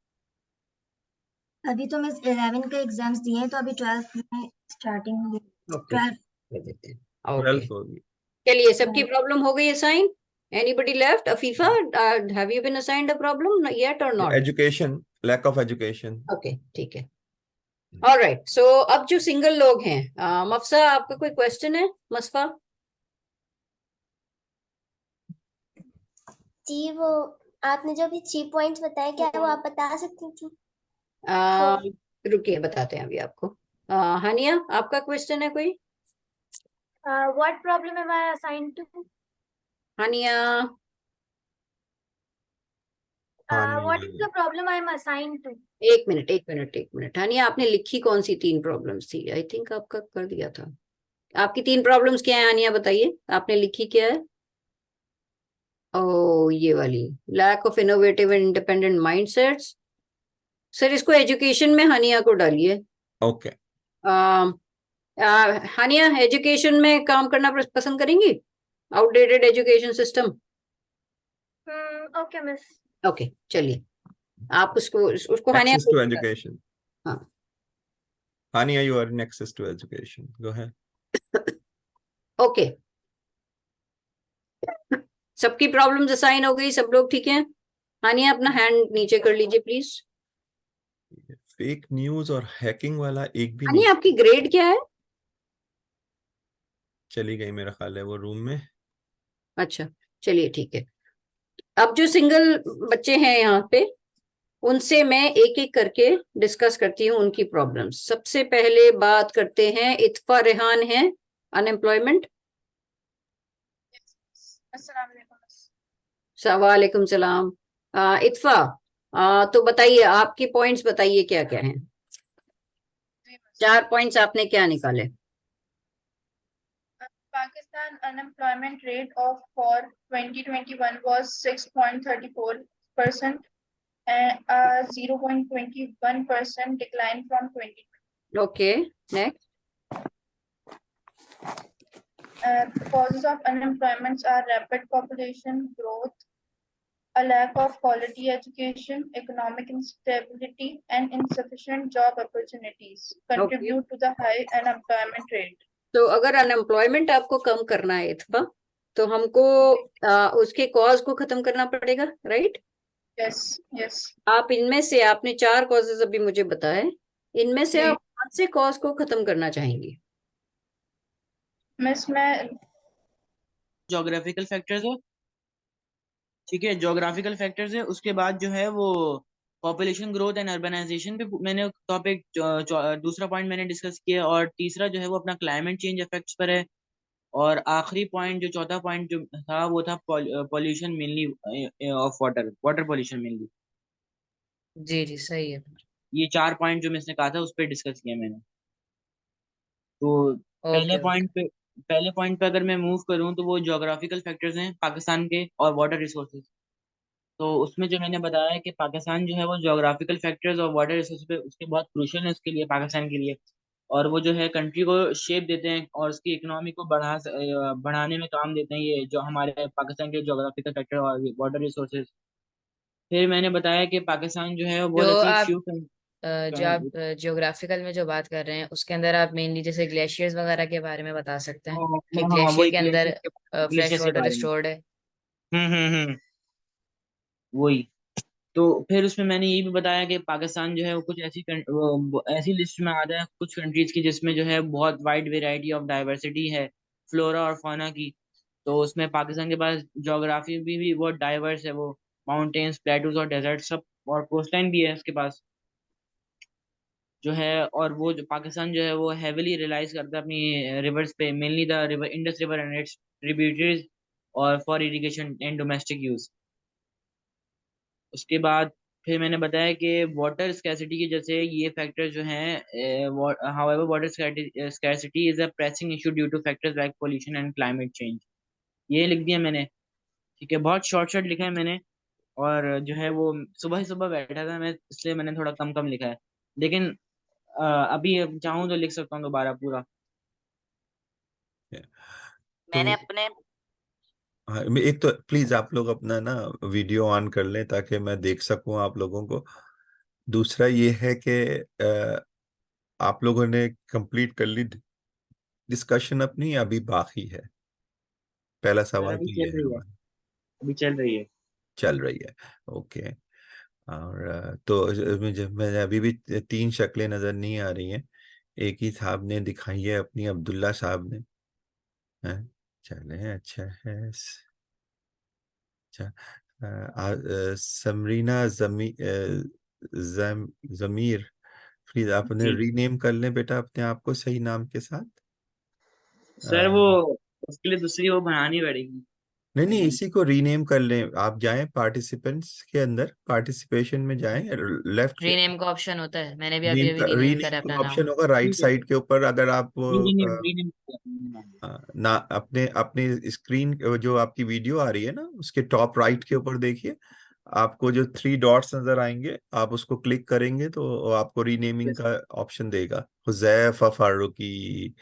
अभी तो मिस 11 के एग्जाम्स दिए हैं, तो अभी 12 में स्टार्टिंग होगी। ओके, 12 कर देते हैं। ओके, 12 होगी। चलिए सबकी प्रॉब्लम हो गई assign. Anybody left? Afifa, have you been assigned a problem yet और not? Education, lack of education. Okay, ठीक है। ऑलराइट, सो अब जो सिंगल लोग हैं, मफसा आपका कोई क्वेश्चन है? मसफा? जी वो आपने जो भी 3 पॉइंट्स बताए, क्या वो आप बता सकती थी? आ, रुकिए बताते हैं अभी आपको। हानिया, आपका क्वेश्चन है कोई? What problem am I assigned to? Hania, What is the problem I am assigned to? एक मिनट एक मिनट एक मिनट। हानिया, आपने लिखी कौन सी 3 प्रॉब्लम्स थी? आई थिंक आपका कर दिया था। आपकी 3 प्रॉब्लम्स क्या है हानिया, बताइए आपने लिखी क्या है? ओ, ये वाली, lack of innovative and independent mindsets. Sir इसको एजुकेशन में हानिया को डालिए। ओके। हानिया एजुकेशन में काम करना पसंद करेंगी? Outdated education system. Okay, miss. Okay, चलिए आप उसको हानिया एक्सेस टू एजुकेशन। हाँ, Hania, you are in access to education, go ahead. Okay, सबकी प्रॉब्लम्स असाइन हो गई, सब लोग ठीक हैं? हानिया अपना हैंड नीचे कर लीजिए प्लीज। फेक न्यूज और हैकिंग वाला एक भी हानिया नहीं। आपकी ग्रेड क्या है? चली गई मेरा ख्याल है वो रूम में। अच्छा, चलिए ठीक है। अब जो सिंगल बच्चे हैं यहाँ पे, उनसे मैं एक एक करके डिस्कस करती हूँ उनकी प्रॉब्लम्स। सबसे पहले बात करते हैं, इत्फा रेहान है, अनएम्प्लॉयमेंट। वालेकुम सलाम। इत्फा, तो बताइए आपकी पॉइंट्स बताइए क्या क्या हैं। 4 पॉइंट्स आपने क्या निकाले? Pakistan unemployment rate of for 2021 was 6.34% and a 0.21% decline from 2020. Okay, next. Causes of unemployment are rapid population growth, a lack of quality education, economic instability, and insufficient job opportunities contribute to the high unemployment rate. तो अगर unemployment आपको कम करना है इत्फा, तो हमको उसके cause को खत्म करना पड़ेगा, राइट? Yes, yes. आप इनमें से, आपने 4 कॉजेज अभी मुझे बताए, इनमें से जी। आप कौन से कॉज को खत्म करना चाहेंगी? मिस मैं जोग्राफिकल फैक्टर्स है, ठीक है, जोग्राफिकल फैक्टर्स है। उसके बाद जो है वो पॉपुलेशन ग्रोथ एंड अर्बनाइजेशन पे मैंने टॉपिक दूसरा पॉइंट मैंने डिस्कस किया, और तीसरा जो है वो अपना क्लाइमेट चेंज इफेक्ट्स पर है। और आखिरी पॉइंट जो चौथा पॉइंट जो था वो था pollution mainly of water, water pollution mainly. जी जी, सही है। ये 4 पॉइंट जो मैंने कहा था उस पर डिस्कस किया मैंने। तो ओके, पहले पॉइंट पे अगर मैं मूव करूं तो वो जोग्राफिकल फैक्टर्स हैं पाकिस्तान के, और वाटर रिसोर्सेज। तो उसमें जो मैंने बताया है कि पाकिस्तान जो है वो जोग्राफिकल फैक्टर्स और वाटर रिसोर्स पे उसके बहुत क्रूशियल है उसके लिए, पाकिस्तान के लिए। और वो जो है कंट्री को शेप देते हैं और उसकी इकोनॉमी को बढ़ाने में काम देते हैं, ये जो हमारे पाकिस्तान के जोग्राफिकल फैक्टर और वाटर रिसोर्सेज। फिर मैंने बताया कि पाकिस्तान जो है वो बहुत जो अच्छी आप फ्यू जो आप जियोग्राफिकल में जो बात कर रहे हैं, उसके अंदर आप मेनली जैसे ग्लेशियर्स वगैरह के बारे में बता सकते हैं कि हाँ हाँ, ग्लेशियर वही के अंदर फ्रेश ग्लेशियर के वाटर बारे में। स्टोर्ड है। वही। तो फिर उसमें मैंने ये भी बताया कि पाकिस्तान जो है वो कुछ ऐसी लिस्ट में आता है कुछ कंट्रीज की जिसमें जो है बहुत वाइड वेराइटी ऑफ डाइवर्सिटी है फ्लोरा और फाना की। तो उसमें पाकिस्तान के पास जोग्राफी भी बहुत डाइवर्स है, वो माउंटेन्स, प्लेटूज और डेजर्ट सब, और कोस्टलाइन भी है उसके पास। जो है, और वो जो पाकिस्तान जो है वो हेविली रिलाइज करता है अपनी रिवर्स पे, mainly the river Indus river and its tributaries, और for irrigation and domestic use. उसके बाद फिर मैंने बताया कि वाटर स्कैसिटी की जैसे ये फैक्टर जो हैं, however water scarcity is a pressing issue due two factors like pollution and climate change. ये लिख दिया मैंने, ठीक है, बहुत शॉर्ट शॉर्ट लिखा है मैंने। और जो है वो सुबह ही सुबह बैठा था मैं, इसलिए मैंने थोड़ा कम कम लिखा है, लेकिन अभी चाहूँ तो लिख सकता हूँ दोबारा पूरा। मैंने तो अपने हाँ, एक तो प्लीज आप लोग अपना ना वीडियो ऑन कर लें ताकि मैं देख सकूं आप लोगों को। दूसरा ये है कि आप लोगों ने कंप्लीट कर ली डिस्कशन अपनी, अभी बाकी है? पहला सर सवाल अभी तो ये चल है रही है, हमारा। अभी चल रही है। चल रही है, ओके। और तो मुझे अभी भी 3 शक्लें नजर नहीं आ रही हैं। एक ही साहब ने दिखाई है अपनी, अब्दुल्ला साहब ने, हैं? चले, अच्छा है। अच्छा, समरीना जमीर, प्लीज आपने जी रीनेम कर लें बेटा अपने आप को सही नाम के साथ। सर, वो उसके लिए दूसरी वो बनानी पड़ेगी। नहीं नहीं, इसी को रीनेम कर लें। आप जाएं पार्टिसिपेंट्स के अंदर, पार्टिसिपेशन में जाएं, लेफ्ट। रीनेम का ऑप्शन होता है, मैंने भी अभी रीनेम अभी का रीनेम करा रीनेम अपना का नाम। ऑप्शन होगा राइट ठीक है, साइड के ऊपर। अगर आप रीनेम रीनेम। ना अपने अपने स्क्रीन, जो आपकी वीडियो आ रही है ना, उसके टॉप राइट के ऊपर देखिए, आपको जो 3 डॉट्स नजर आएंगे, आप उसको क्लिक करेंगे तो आपको रीनेमिंग का ऑप्शन देगा। हुजैफा फारूकी,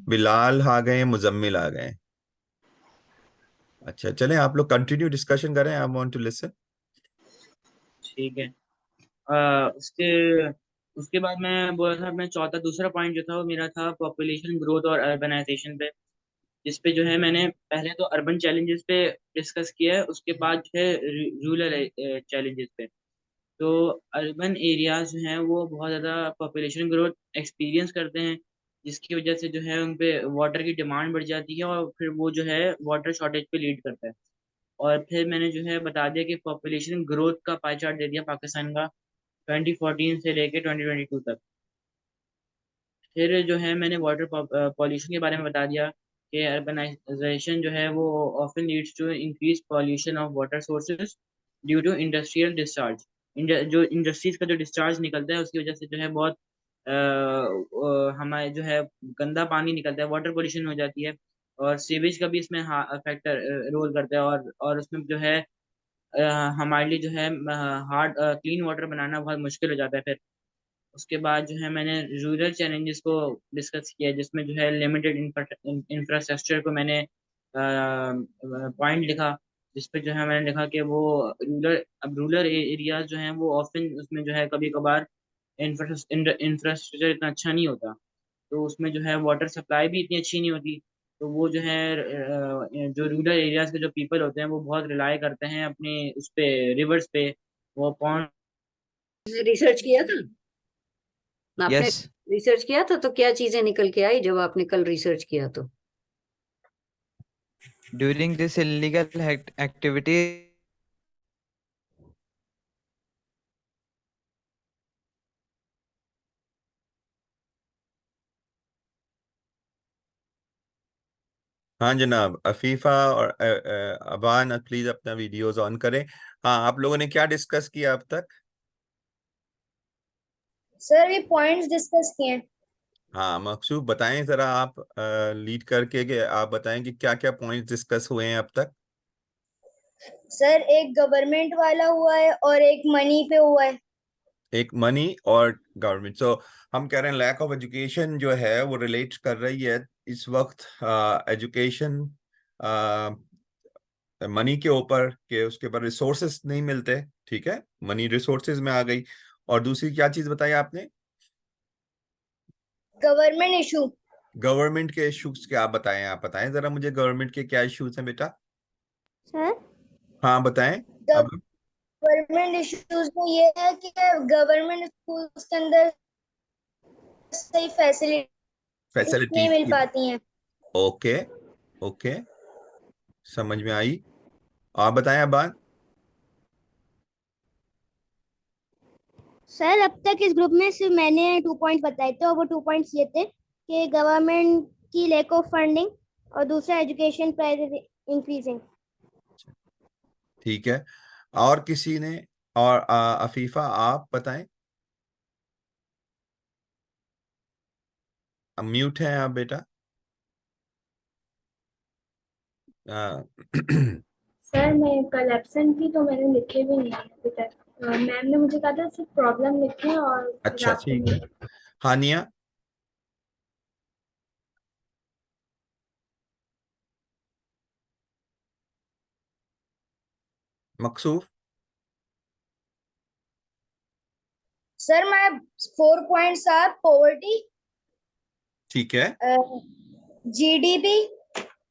बिलाल आ गए, मुजम्मिल आ गए। अच्छा, चलें आप लोग कंटिन्यू डिस्कशन करें, आई वांट टू लिसन। ठीक है। उसके उसके बाद मैं बोला था, मैं चौथा दूसरा पॉइंट जो था वो मेरा था पॉपुलेशन ग्रोथ और अर्बनाइजेशन पे, जिस पे जो है मैंने पहले तो अर्बन चैलेंजेस पे डिस्कस किया है, उसके बाद जो है रूरल चैलेंजेस पे। तो अर्बन एरियाज जो हैं वो बहुत ज़्यादा पॉपुलेशन ग्रोथ एक्सपीरियंस करते हैं, जिसकी वजह से जो है उन पे वाटर की डिमांड बढ़ जाती है, और फिर वो जो है वाटर शॉर्टेज पे लीड करता है। और फिर मैंने जो है बता दिया कि पॉपुलेशन ग्रोथ का पाई चार्ट दे दिया पाकिस्तान का 2014 से लेके 2022 तक। फिर जो है मैंने वाटर पॉल्यूशन के बारे में बता दिया कि अर्बनाइजेशन जो है वो often leads to increase pollution of water sources due to industrial discharge. जो इंडस्ट्रीज का जो डिस्चार्ज निकलता है उसकी वजह से जो है बहुत हमारे जो है गंदा पानी निकलता है, वाटर पोल्यूशन हो जाती है। और सीवेज का भी इसमें फैक्टर रोल करता है, और उसमें जो है अ, हमारे लिए जो है हार्ड क्लीन वाटर बनाना बहुत मुश्किल हो जाता है फिर। उसके बाद जो है मैंने रूरल चैलेंजेस को डिस्कस किया, जिसमें जो है लिमिटेड इंफ्रास्ट्रक्चर को मैंने पॉइंट लिखा, जिस पे जो है मैंने लिखा कि वो रूरल एरियाज जो हैं वो ऑफन उसमें जो है कभी कभार इंफ्रास्ट्रक्चर इतना अच्छा नहीं होता, तो उसमें जो है वाटर सप्लाई भी इतनी अच्छी नहीं होती। तो वो जो है जो रूरल एरियाज के जो पीपल होते हैं वो बहुत रिलाई करते हैं अपने उस पे, रिवर्स पे, वो पॉन्ड। रिसर्च किया था आपने? यस। रिसर्च किया था तो क्या चीजें निकल के आई जब आपने कल रिसर्च किया तो? ड्यूरिंग दिस इलीगल एक्टिविटी हाँ जनाब, अफीफा और अबान, प्लीज अपना वीडियोस ऑन करें। हाँ, आप लोगों ने क्या डिस्कस किया अब तक? सर ये पॉइंट्स डिस्कस किए हैं। हाँ मकसूद, बताएं जरा आप, लीड करके कि आप बताएं कि क्या क्या पॉइंट्स डिस्कस हुए हैं अब तक। सर एक गवर्नमेंट वाला हुआ है और एक मनी पे हुआ है। एक मनी और गवर्नमेंट। सो हम कह रहे हैं लैक ऑफ एजुकेशन जो है वो रिलेट कर रही है इस वक्त एजुकेशन मनी के ऊपर, के उसके ऊपर रिसोर्सेस नहीं मिलते। ठीक है, मनी रिसोर्सेज में आ गई। और दूसरी क्या चीज बताई आपने? Government issue. गवर्नमेंट के इश्यूज क्या बताएं? आप बताएं जरा मुझे, गवर्नमेंट के क्या इश्यूज हैं बेटा? सर हाँ बताएं। अब गवर्नमेंट इश्यूज में ये है कि गवर्नमेंट स्कूल्स के अंदर सही फैसिलिटीज नहीं फैसिलिटीज मिल की, पाती हैं। ओके, ओके, समझ में आई। आप बताएं अब बात। सर अब तक इस ग्रुप में सिर्फ मैंने 2 पॉइंट बताए थे और वो 2 पॉइंट्स ये थे कि गवर्नमेंट की लैक ऑफ फंडिंग और दूसरा एजुकेशन प्राइस इंक्रीजिंग। ठीक है, और किसी ने? और अफीफा आप बताएं। म्यूट हैं आप बेटा। सर मैं कल एब्सेंट थी तो मैंने लिखे भी नहीं अभी तक। मैम ने मुझे कहा था सिर्फ प्रॉब्लम लिखें और अच्छा रात को ठीक है। Hania? Maqsoof? Sir my 4 points are poverty, ठीक है। GDP,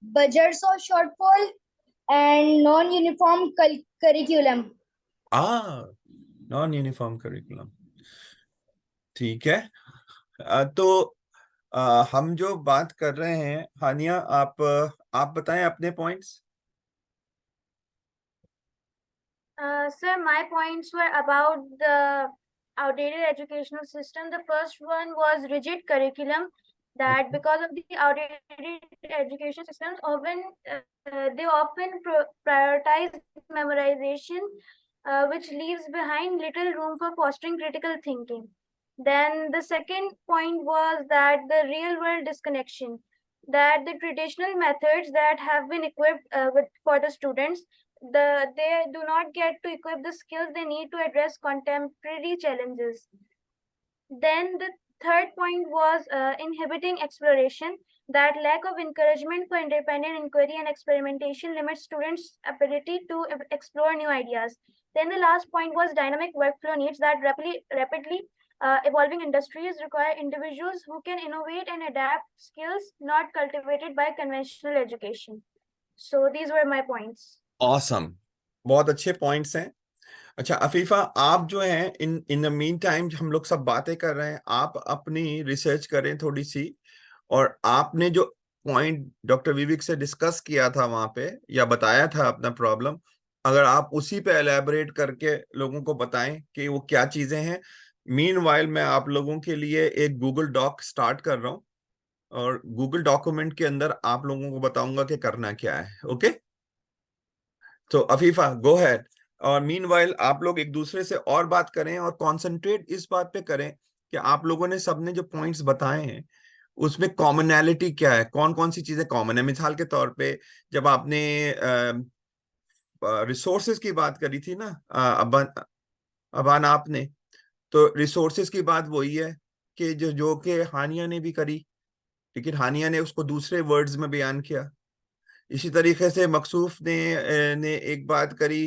budgets or shortfall, and non-uniform curriculum. Non uniform curriculum, ठीक है। तो हम जो बात कर रहे हैं, हानिया आप बताएं अपने points. Sir, my points were about the outdated educational system. The first one was rigid curriculum, that because of the outdated education systems, they often prioritize memorization, which leaves behind little room for fostering critical thinking. Then the second point was that the real world disconnection, that the traditional methods that have been equipped for the students, they do not get to equip the skills they need to address contemporary challenges. Then the third point was inhibiting exploration, that lack of encouragement for independent inquiry and experimentation limits students' ability to explore new ideas. Then the last point was dynamic workflow needs, that rapidly evolving industries require individuals who can innovate and adapt skills not cultivated by conventional education. So these were my points. Awesome, बहुत अच्छे points हैं। अच्छा अफीफा, आप जो हैं in the mean time हम लोग सब बातें कर रहे हैं, आप अपनी रिसर्च करें थोड़ी सी, और आपने जो पॉइंट डॉक्टर विवेक से डिस्कस किया था वहां पे या बताया था अपना प्रॉब्लम, अगर आप उसी पे एलैबोरेट करके लोगों को बताएं कि वो क्या चीजें हैं। मीनवाइल मैं आप लोगों के लिए एक गूगल डॉक स्टार्ट कर रहा हूँ और गूगल डॉक्यूमेंट के अंदर आप लोगों को बताऊंगा कि करना क्या है। ओके, तो अफीफा गो हैड। और मीनवाइल आप लोग एक दूसरे से और बात करें और कंसंट्रेट इस बात पे करें कि आप लोगों ने सबने जो पॉइंट्स बताए हैं उसमें कॉमनैलिटी क्या है, कौन कौन सी चीजें कॉमन है। मिसाल के तौर पे जब आपने रिसोर्सेज की बात करी थी ना अबान आपने, तो रिसोर्सेज की बात वही है कि जो कि हानिया ने भी करी, लेकिन हानिया ने उसको दूसरे वर्ड्स में बयान किया। इसी तरीके से मकसूफ ने एक बात करी,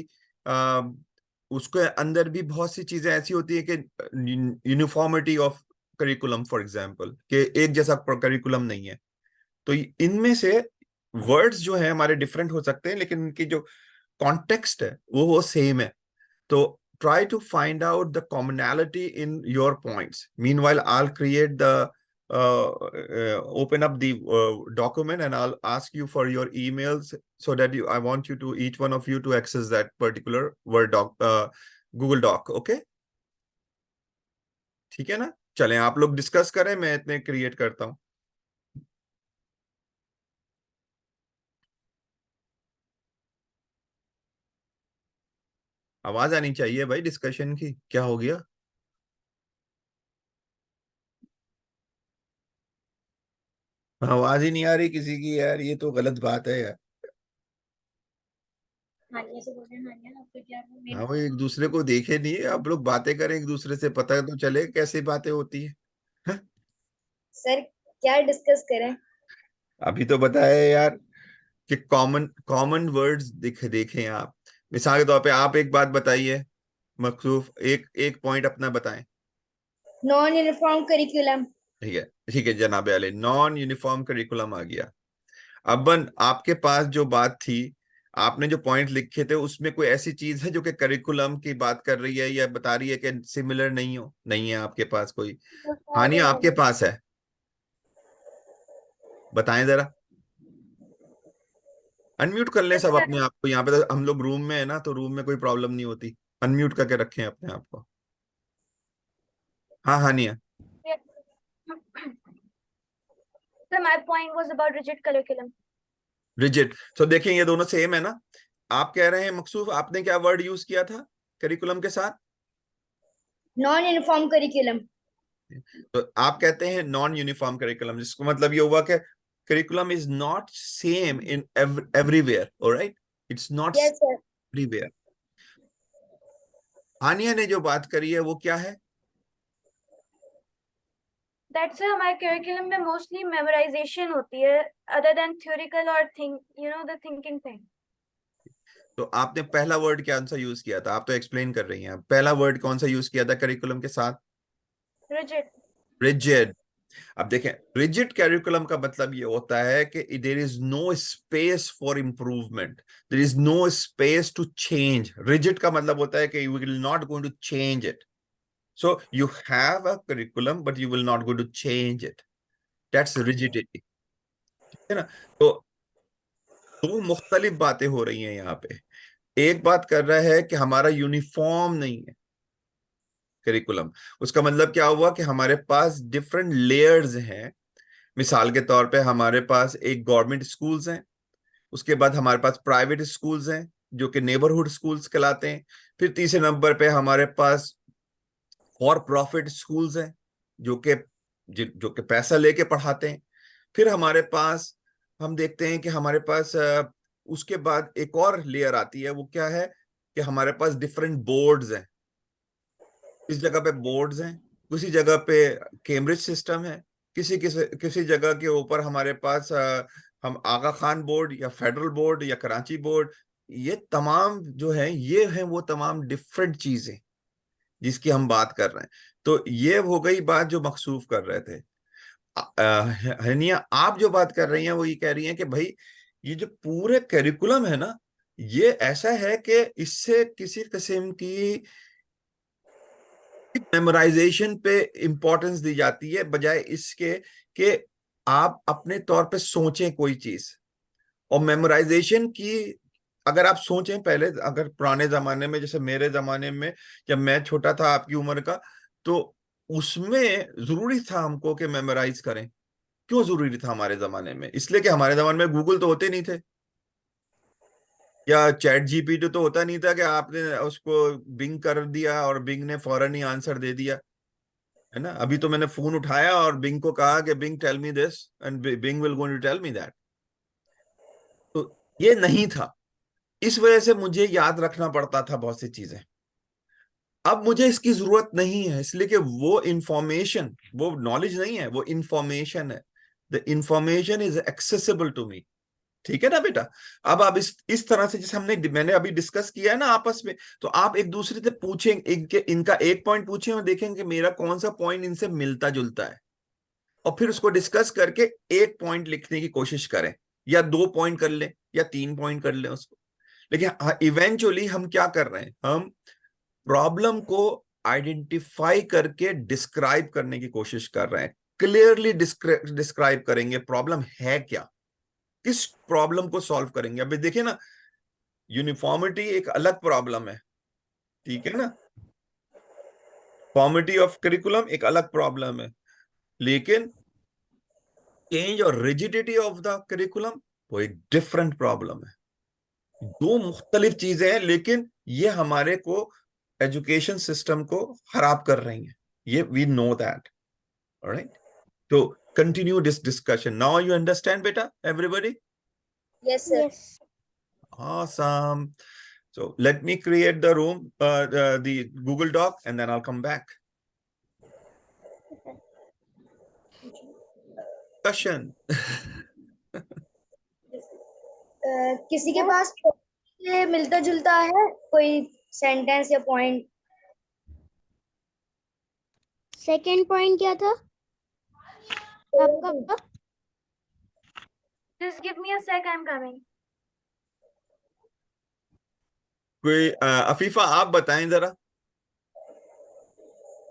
उसके अंदर भी बहुत सी चीजें ऐसी होती है कि uniformity of curriculum for example, कि एक जैसा करिकुलम नहीं है। तो इनमें से वर्ड्स जो है हमारे डिफरेंट हो सकते हैं, लेकिन उनकी जो कॉन्टेक्स्ट है वो सेम है। तो try to find out the commonality in your points. Meanwhile, I'll create the open up the document and I'll ask you for your emails so that I want you to, each one of you to access that particular Word doc, Google Doc. Okay? ठीक है ना? चलें आप लोग discuss करें, मैं इतने create करता हूं। आवाज आनी चाहिए भाई डिस्कशन की, क्या हो गया? आवाज ही नहीं आ रही किसी की यार, ये तो गलत बात है यार। हाँ, वो एक दूसरे को देखे नहीं, आप लोग बातें करें एक दूसरे से, पता तो चले कैसे बातें होती है। सर क्या डिस्कस करें? अभी तो बताया यार कि कॉमन कॉमन वर्ड्स देखें आप। मिसाल के तौर पे आप एक बात बताइए मकसूफ, एक एक पॉइंट अपना बताएं। Non uniform curriculum. ठीक है जनाब आले, नॉन यूनिफॉर्म करिकुलम आ गया। अबन आपके पास जो बात थी, आपने जो पॉइंट लिखे थे, उसमें कोई ऐसी चीज है जो कि करिकुलम की बात कर रही है या बता रही है कि सिमिलर नहीं है आपके पास कोई? हानिया आपके पास है, बताएं जरा। अनम्यूट कर लें सब अपने आप को, यहाँ पे तो हम लोग रूम में है ना, तो रूम में कोई प्रॉब्लम नहीं होती। अनम्यूट करके रखें अपने आप को। हाँ हानिया। Sir, my point was about rigid curriculum. Rigid, तो देखें ये दोनों सेम है ना। आप कह रहे हैं मकसूफ, आपने क्या वर्ड यूज किया था करिकुलम के साथ? Non uniform curriculum. तो आप कहते हैं नॉन यूनिफॉर्म करिकुलम, जिसको मतलब ये हुआ कि curriculum is not same in everywhere, alright, it's not yes sir. Everywhere. Hania ने जो बात करी है वो क्या है? That's why हमारे curriculum में mostly memorization होती है, other than theoretical or the thinking thing. तो आपने पहला वर्ड कौन सा यूज किया था? आप तो एक्सप्लेन कर रही हैं, पहला वर्ड कौन सा यूज किया था करिकुलम के साथ? Rigid. रिजिड। अब देखें, रिजिड कैरिकुलम का मतलब ये होता है कि there is no space for improvement, there is no space to change. Rigid का मतलब होता है कि you will not going to change it, so you have a curriculum but you will not going to change it, that's rigidity, ठीक है ना। तो दो मुख्तलिफ बातें हो रही हैं यहाँ पे। एक बात कर रहा है कि हमारा यूनिफॉर्म नहीं है करिकुलम, उसका मतलब क्या हुआ कि हमारे पास डिफरेंट लेयर्स हैं। मिसाल के तौर पे हमारे पास एक गवर्नमेंट स्कूल्स हैं, उसके बाद हमारे पास प्राइवेट स्कूल्स हैं जो कि नेबरहुड स्कूल्स कहलाते हैं, फिर तीसरे नंबर पे हमारे पास फॉर प्रॉफिट स्कूल्स हैं जो कि पैसा लेके पढ़ाते हैं। फिर हमारे पास हम देखते हैं कि हमारे पास उसके बाद एक और लेयर आती है, वो क्या है कि हमारे पास डिफरेंट बोर्ड्स हैं। इस जगह पे बोर्ड्स हैं, किसी जगह पे कैम्ब्रिज सिस्टम है, किसी किसी किसी जगह के ऊपर हमारे पास हम आगा खान बोर्ड या फेडरल बोर्ड या कराची बोर्ड, ये तमाम जो है ये हैं वो तमाम डिफरेंट चीजें जिसकी हम बात कर रहे हैं। तो ये हो गई बात जो मखसूफ कर रहे थे। हनिया आप जो बात कर रही हैं वो ये कह रही हैं कि भाई ये जो पूरे करिकुलम है ना, ये ऐसा है कि इससे किसी किस्म की मेमोराइजेशन पे इंपॉर्टेंस दी जाती है बजाय इसके कि आप अपने तौर पे सोचें कोई चीज। और मेमोराइजेशन की अगर आप सोचें, पहले अगर पुराने जमाने में, जैसे मेरे जमाने में जब मैं छोटा था आपकी उम्र का, तो उसमें जरूरी था हमको कि मेमोराइज करें। क्यों जरूरी था हमारे जमाने में? इसलिए कि हमारे जमाने में गूगल तो होते नहीं थे, या चैट जीपीटी तो होता नहीं था कि आपने उसको बिंग कर दिया और बिंग ने फौरन ही आंसर दे दिया, है ना। अभी तो मैंने फोन उठाया और बिंग को कहा कि Bing tell me this and Bing will going to tell me that. तो ये नहीं था, इस वजह से मुझे याद रखना पड़ता था बहुत सी चीजें। अब मुझे इसकी जरूरत नहीं है, इसलिए कि वो इंफॉर्मेशन, वो नॉलेज नहीं है, वो इंफॉर्मेशन है। The information is accessible to me, ठीक है ना बेटा। अब आप इस तरह से, जैसे मैंने अभी डिस्कस किया है ना आपस में, तो आप एक दूसरे से पूछें, इनका एक पॉइंट पूछें और देखेंगे मेरा कौन सा पॉइंट इनसे मिलता जुलता है, और फिर उसको डिस्कस करके एक पॉइंट लिखने की कोशिश करें, या 2 पॉइंट कर लें या 3 पॉइंट कर लें उसको। लेकिन इवेंचुअली हम क्या कर रहे हैं, हम प्रॉब्लम को आइडेंटिफाई करके डिस्क्राइब करने की कोशिश कर रहे हैं। क्लियरली डिस्क्राइब करेंगे प्रॉब्लम है क्या, किस प्रॉब्लम को सॉल्व करेंगे। अभी देखिए ना, यूनिफॉर्मिटी एक अलग प्रॉब्लम है, ठीक है ना, फॉर्मिटी ऑफ करिकुलम एक अलग प्रॉब्लम है, लेकिन चेंज और रिजिडिटी ऑफ द करिकुलम वो एक डिफरेंट प्रॉब्लम है। दो मुख्तलिफ चीजें हैं, लेकिन ये हमारे को एजुकेशन सिस्टम को खराब कर रही हैं, ये वी नो दैट, ऑलराइट। तो continue this discussion now, you understand बेटा everybody? Yes sir. Awesome. So let me create the room, the Google Doc, and then I'll come back. Discussion. किसी के पास मिलता जुलता है कोई सेंटेंस या पॉइंट? सेकंड पॉइंट क्या था आपका? Just give me a sec, I'm coming. कोई अफीफा आप बताएं जरा,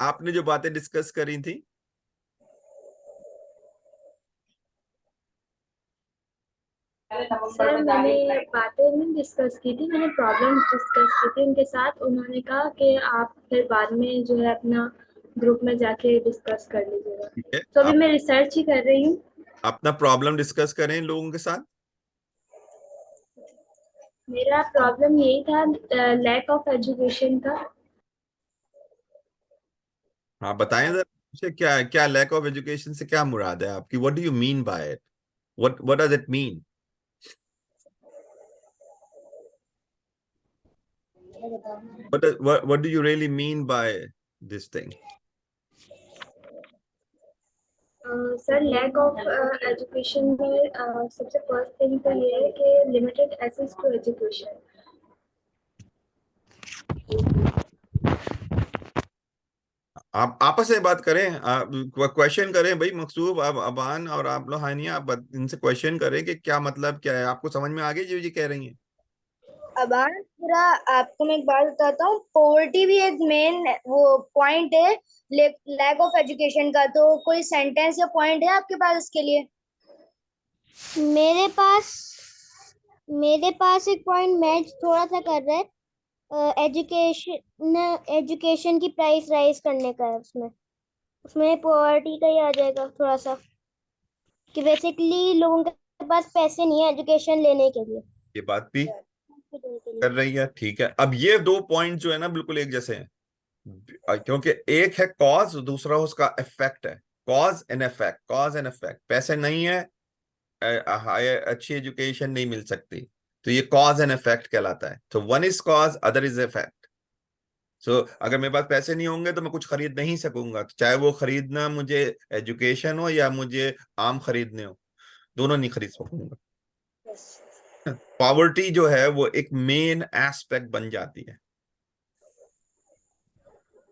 आपने जो बातें डिस्कस करी थी। सर मैंने बातें नहीं डिस्कस की थी, मैंने प्रॉब्लम्स डिस्कस की थी उनके साथ। उन्होंने कहा कि आप फिर बाद में जो है अपना ग्रुप में जाके डिस्कस कर लीजिएगा। ठीक है, तो अभी आप मैं रिसर्च ही कर रही हूँ। अपना प्रॉब्लम डिस्कस करें इन लोगों के साथ। मेरा प्रॉब्लम यही था, लैक ऑफ एजुकेशन का। हाँ बताएं जरा, मुझे क्या क्या लैक ऑफ एजुकेशन से क्या मुराद है आपकी? What do you mean by it? What does it mean? what do you really mean by this thing? Sir lack of education में सबसे फर्स्ट थिंग तो ये है कि लिमिटेड एक्सेस टू एजुकेशन। आप आपस में बात करें, आप क्वेश्चन करें भाई, मकसूब आप अबान और आप लोग हानिया, आप इनसे क्वेश्चन करें कि क्या मतलब क्या है, आपको समझ में आ गई जो ये कह रही हैं? अबान पूरा आपको मैं एक बात बताता हूँ, पोवर्टी भी एक मेन वो पॉइंट है लैक ऑफ एजुकेशन का। तो कोई सेंटेंस या पॉइंट है आपके पास इसके लिए? मेरे पास मेरे पास एक पॉइंट मैच थोड़ा सा कर रहा है, एजुकेशन की प्राइस राइज करने का है। उसमें उसमें पॉवर्टी का ही आ जाएगा थोड़ा सा, कि बेसिकली लोगों के पास पैसे नहीं है एजुकेशन लेने के लिए। ये बात भी कर रही है, ठीक है। अब ये दो पॉइंट जो है ना बिल्कुल एक जैसे हैं, क्योंकि एक है कॉज, दूसरा उसका इफेक्ट है। Cause and effect, cause and effect. पैसे नहीं है, अच्छी एजुकेशन नहीं मिल सकती, तो ये कॉज एंड इफेक्ट कहलाता है। तो one is cause, other is effect. So अगर मेरे पास पैसे नहीं होंगे तो मैं कुछ खरीद नहीं सकूंगा, तो चाहे वो खरीदना मुझे एजुकेशन हो या मुझे आम खरीदने हो, दोनों नहीं खरीद सकूंगा। पॉवर्टी जो है वो एक मेन एस्पेक्ट बन जाती है।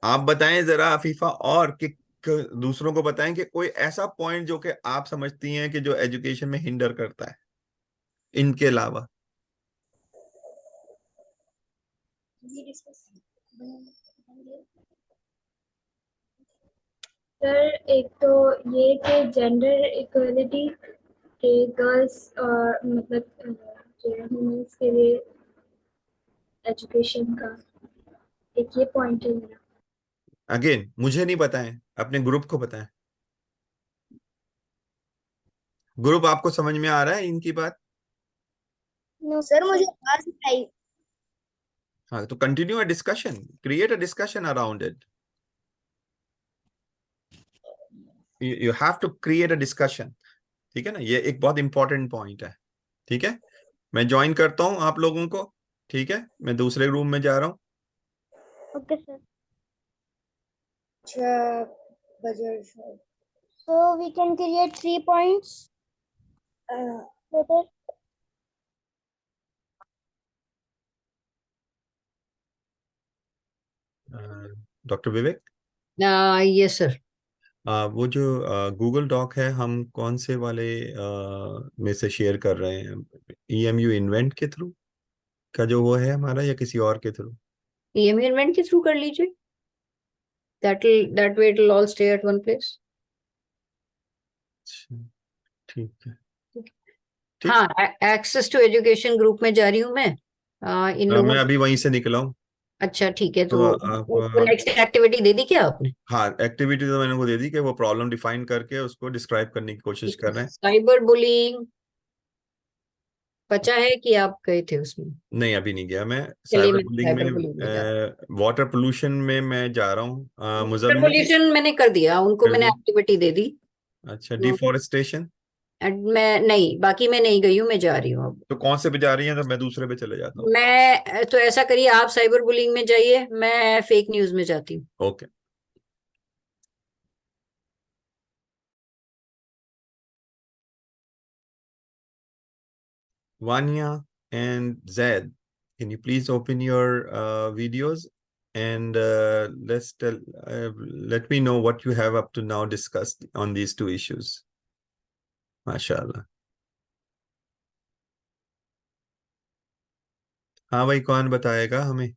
आप बताएं जरा अफीफा, और दूसरों को बताएं कि कोई ऐसा पॉइंट जो कि आप समझती हैं कि जो एजुकेशन में हिंडर करता है इनके अलावा। सर एक तो ये कि जेंडर इक्वलिटी के गर्ल्स और मतलब जो वुमेन्स के लिए एजुकेशन का एक ये पॉइंट है मेरा। अगेन मुझे नहीं बताएं, अपने ग्रुप को बताएं। ग्रुप आपको समझ में आ रहा है इनकी बात? नो सर, मुझे आवाज नहीं आई। हाँ, तो continue a discussion, create a discussion around it. You have to create a discussion, ठीक है ना? ये एक बहुत इंपॉर्टेंट पॉइंट है, ठीक है। मैं ज्वाइन करता हूं आप लोगों को, ठीक है, मैं दूसरे रूम में जा रहा हूं। Okay sir. अच्छा budget. So we can create 3 points total. Doctor Vivek, yes sir. वो जो गूगल डॉक है, हम कौन से वाले में से शेयर कर रहे हैं? ईएमयू इन्वेंट के थ्रू का जो वो है हमारा, या किसी और के थ्रू? ईएमयू इन्वेंट के थ्रू कर लीजिए, that way it will all stay at one place. ठीक है, ठीक। हाँ, एक्सेस टू एजुकेशन ग्रुप में जा रही हूँ मैं। इन लोगों मैं अभी वहीं से निकला हूँ। अच्छा ठीक है, तो तो आप वो नेक्स्ट एक्टिविटी दे दी क्या आपने? हाँ, एक्टिविटी तो मैंने वो दे दी कि वो प्रॉब्लम डिफाइन करके उसको डिस्क्राइब करने की कोशिश कर रहे हैं। साइबर बुलिंग बचा है कि आप गए थे उसमें? नहीं, अभी नहीं गया मैं चलिए साइबर मैं बुलिंग साइबर बुलिंग में जाती में। वाटर पोल्यूशन में मैं जा रहा हूँ। हूँ। मुजम्मिल पोल्यूशन मैंने कर दिया, उनको कर मैंने दी। एक्टिविटी दे दी। अच्छा, तो डिफॉरेस्टेशन? मैं नहीं, बाकी मैं नहीं गई हूँ, मैं जा रही हूँ अब। तो कौन से पे जा रही हैं? तो मैं दूसरे पे चले जाता हूँ। मैं तो ऐसा करिए, आप साइबर बुलिंग में जाइए, मैं फेक न्यूज में जाती हूँ। Okay. Vanya and Zed, can you please open your videos and let me know what you have up to now discussed on these two issues. माशाल्लाह। हाँ भाई, कौन बताएगा हमें?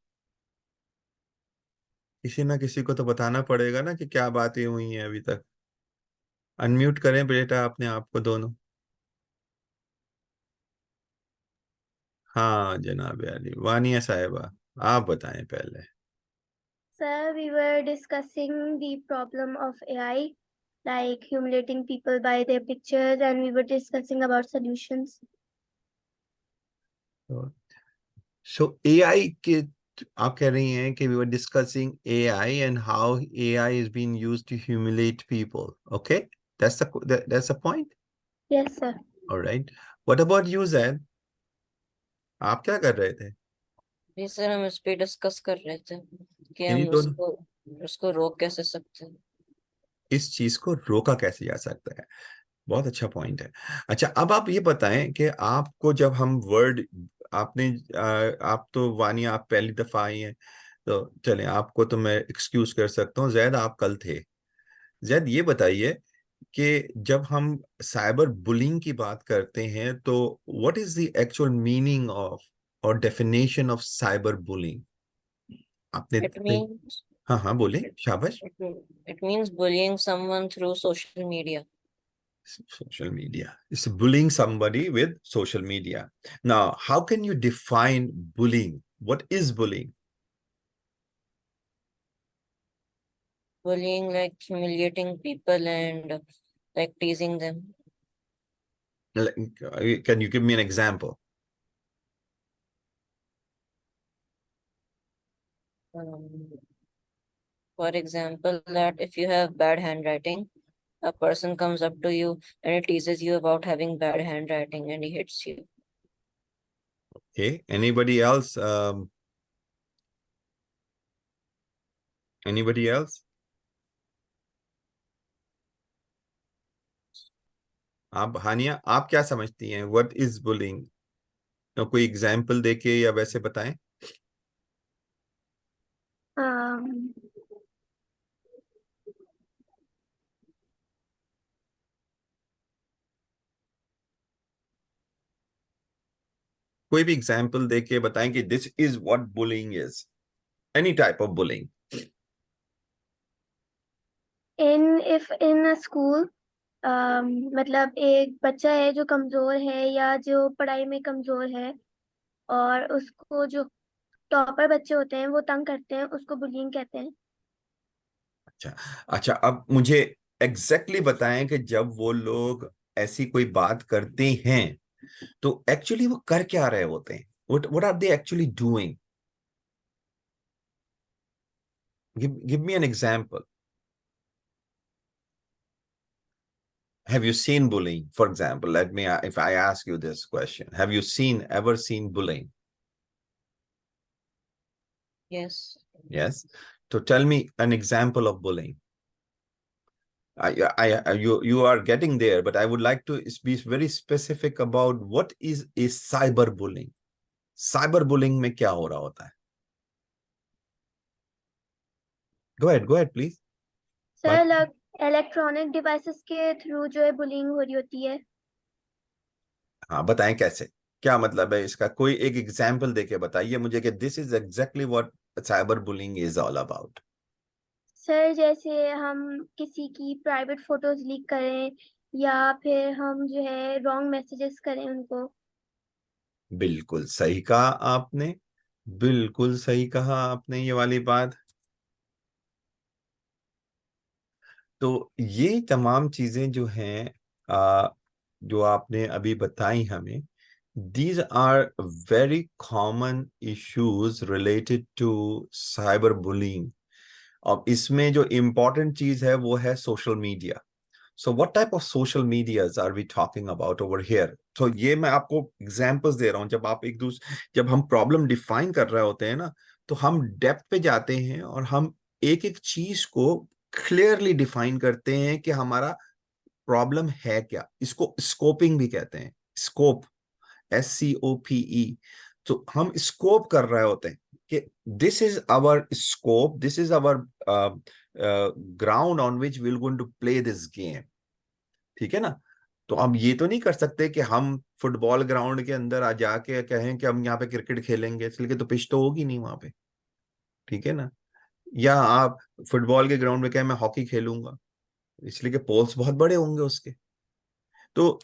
किसी ना किसी को तो बताना पड़ेगा ना कि क्या बातें हुई हैं अभी तक। अनम्यूट करें बेटा अपने आप को दोनों। हाँ जनाब अली, वानिया साहिबा, आप बताएं पहले। Sir, we were discussing the problem of AI, like humiliating people by their pictures, and we were discussing about solutions. So AI के आप कह रही हैं कि we were discussing AI and how AI is being used to humiliate people. Okay, that's the point. Yes, sir. All right. What about you, Zaid? आप क्या कर रहे थे? जी सर, हम इस पे डिस्कस कर रहे थे कि हम इन्हीं दोनों उसको रोक कैसे सकते हैं। इस चीज को रोका कैसे जा सकता है? बहुत अच्छा पॉइंट है। अच्छा, अब आप ये बताएं कि आपको जब हम वर्ड आपने आप तो वानिया आप पहली दफा आई हैं, तो चलें आपको तो मैं एक्सक्यूज कर सकता हूँ। जैद आप कल थे। जैद ये बताइए कि जब हम साइबर बुलिंग की बात करते हैं तो what is the actual meaning of और डेफिनेशन ऑफ साइबर बुलिंग? आपने इट मीन्स हाँ हाँ बोले, शाबाश। it means bullying someone through social media. Social media. It's bullying somebody with social media. Now, how can you define bullying? What is bullying? Bullying, like humiliating people and like teasing them. Can you give me an example? For example, that if you have bad handwriting, a person comes up to you and he teases you about having bad handwriting and he hits you. Okay. Anybody else? Anybody else? आप हानिया, आप क्या समझती हैं? What is bullying? तो कोई example देके या वैसे बताएं। कोई भी एग्जाम्पल देके बताएं कि this is what bullying is, any type of bullying. If in a school, मतलब एक बच्चा है जो कमजोर है या जो पढ़ाई में कमजोर है और उसको जो टॉपर बच्चे होते हैं वो तंग करते हैं, उसको बुलिंग कहते हैं। अच्छा अच्छा, अब मुझे एग्जैक्टली बताएं कि जब वो लोग ऐसी कोई बात करते हैं तो एक्चुअली वो कर क्या रहे होते हैं? what are they actually doing? Give me an example. Have you seen bullying? For example, if I ask you this question, have you ever seen bullying? Yes. Yes. So tell me an example of bullying. You are getting there, but I would like to be very specific about what is cyberbullying. Cyberbullying में क्या हो रहा होता है? Go ahead, please. Sir, electronic devices के through जो है bullying हो रही होती है। हाँ बताएं कैसे, क्या मतलब है इसका? कोई एक एग्जाम्पल देके बताइए मुझे कि this is exactly what cyber bullying is all about. Sir, जैसे हम किसी की प्राइवेट फोटोज लीक करें या फिर हम जो है रॉन्ग मैसेजेस करें उनको। बिल्कुल सही कहा आपने, बिल्कुल सही कहा आपने ये वाली बात। तो ये तमाम चीजें जो हैं जो आपने अभी बताई हमें, these are very common issues related to cyberbullying। अब इसमें जो इम्पोर्टेंट चीज है वो है social media. So what type of social medias are we talking about over here? So ये मैं आपको एग्जांपल्स दे रहा हूँ। जब हम प्रॉब्लम डिफाइन कर रहे होते हैं ना, तो हम डेप्थ पे जाते हैं और हम एक एक चीज को क्लियरली डिफाइन करते हैं कि हमारा प्रॉब्लम है क्या। इसको स्कोपिंग भी कहते हैं, स्कोप, SCOPE। तो हम स्कोप कर रहे होते हैं कि this is our scope, this is our ground on which we will going to play this game. ठीक है ना? तो हम ये तो नहीं कर सकते कि हम फुटबॉल ग्राउंड के अंदर आ जाके कहें कि हम यहाँ पे क्रिकेट खेलेंगे, इसलिए तो पिच तो होगी नहीं वहां पे। ठीक है ना? या आप फुटबॉल के ग्राउंड में कहें मैं हॉकी खेलूंगा, इसलिए कि पोल्स बहुत बड़े होंगे उसके। तो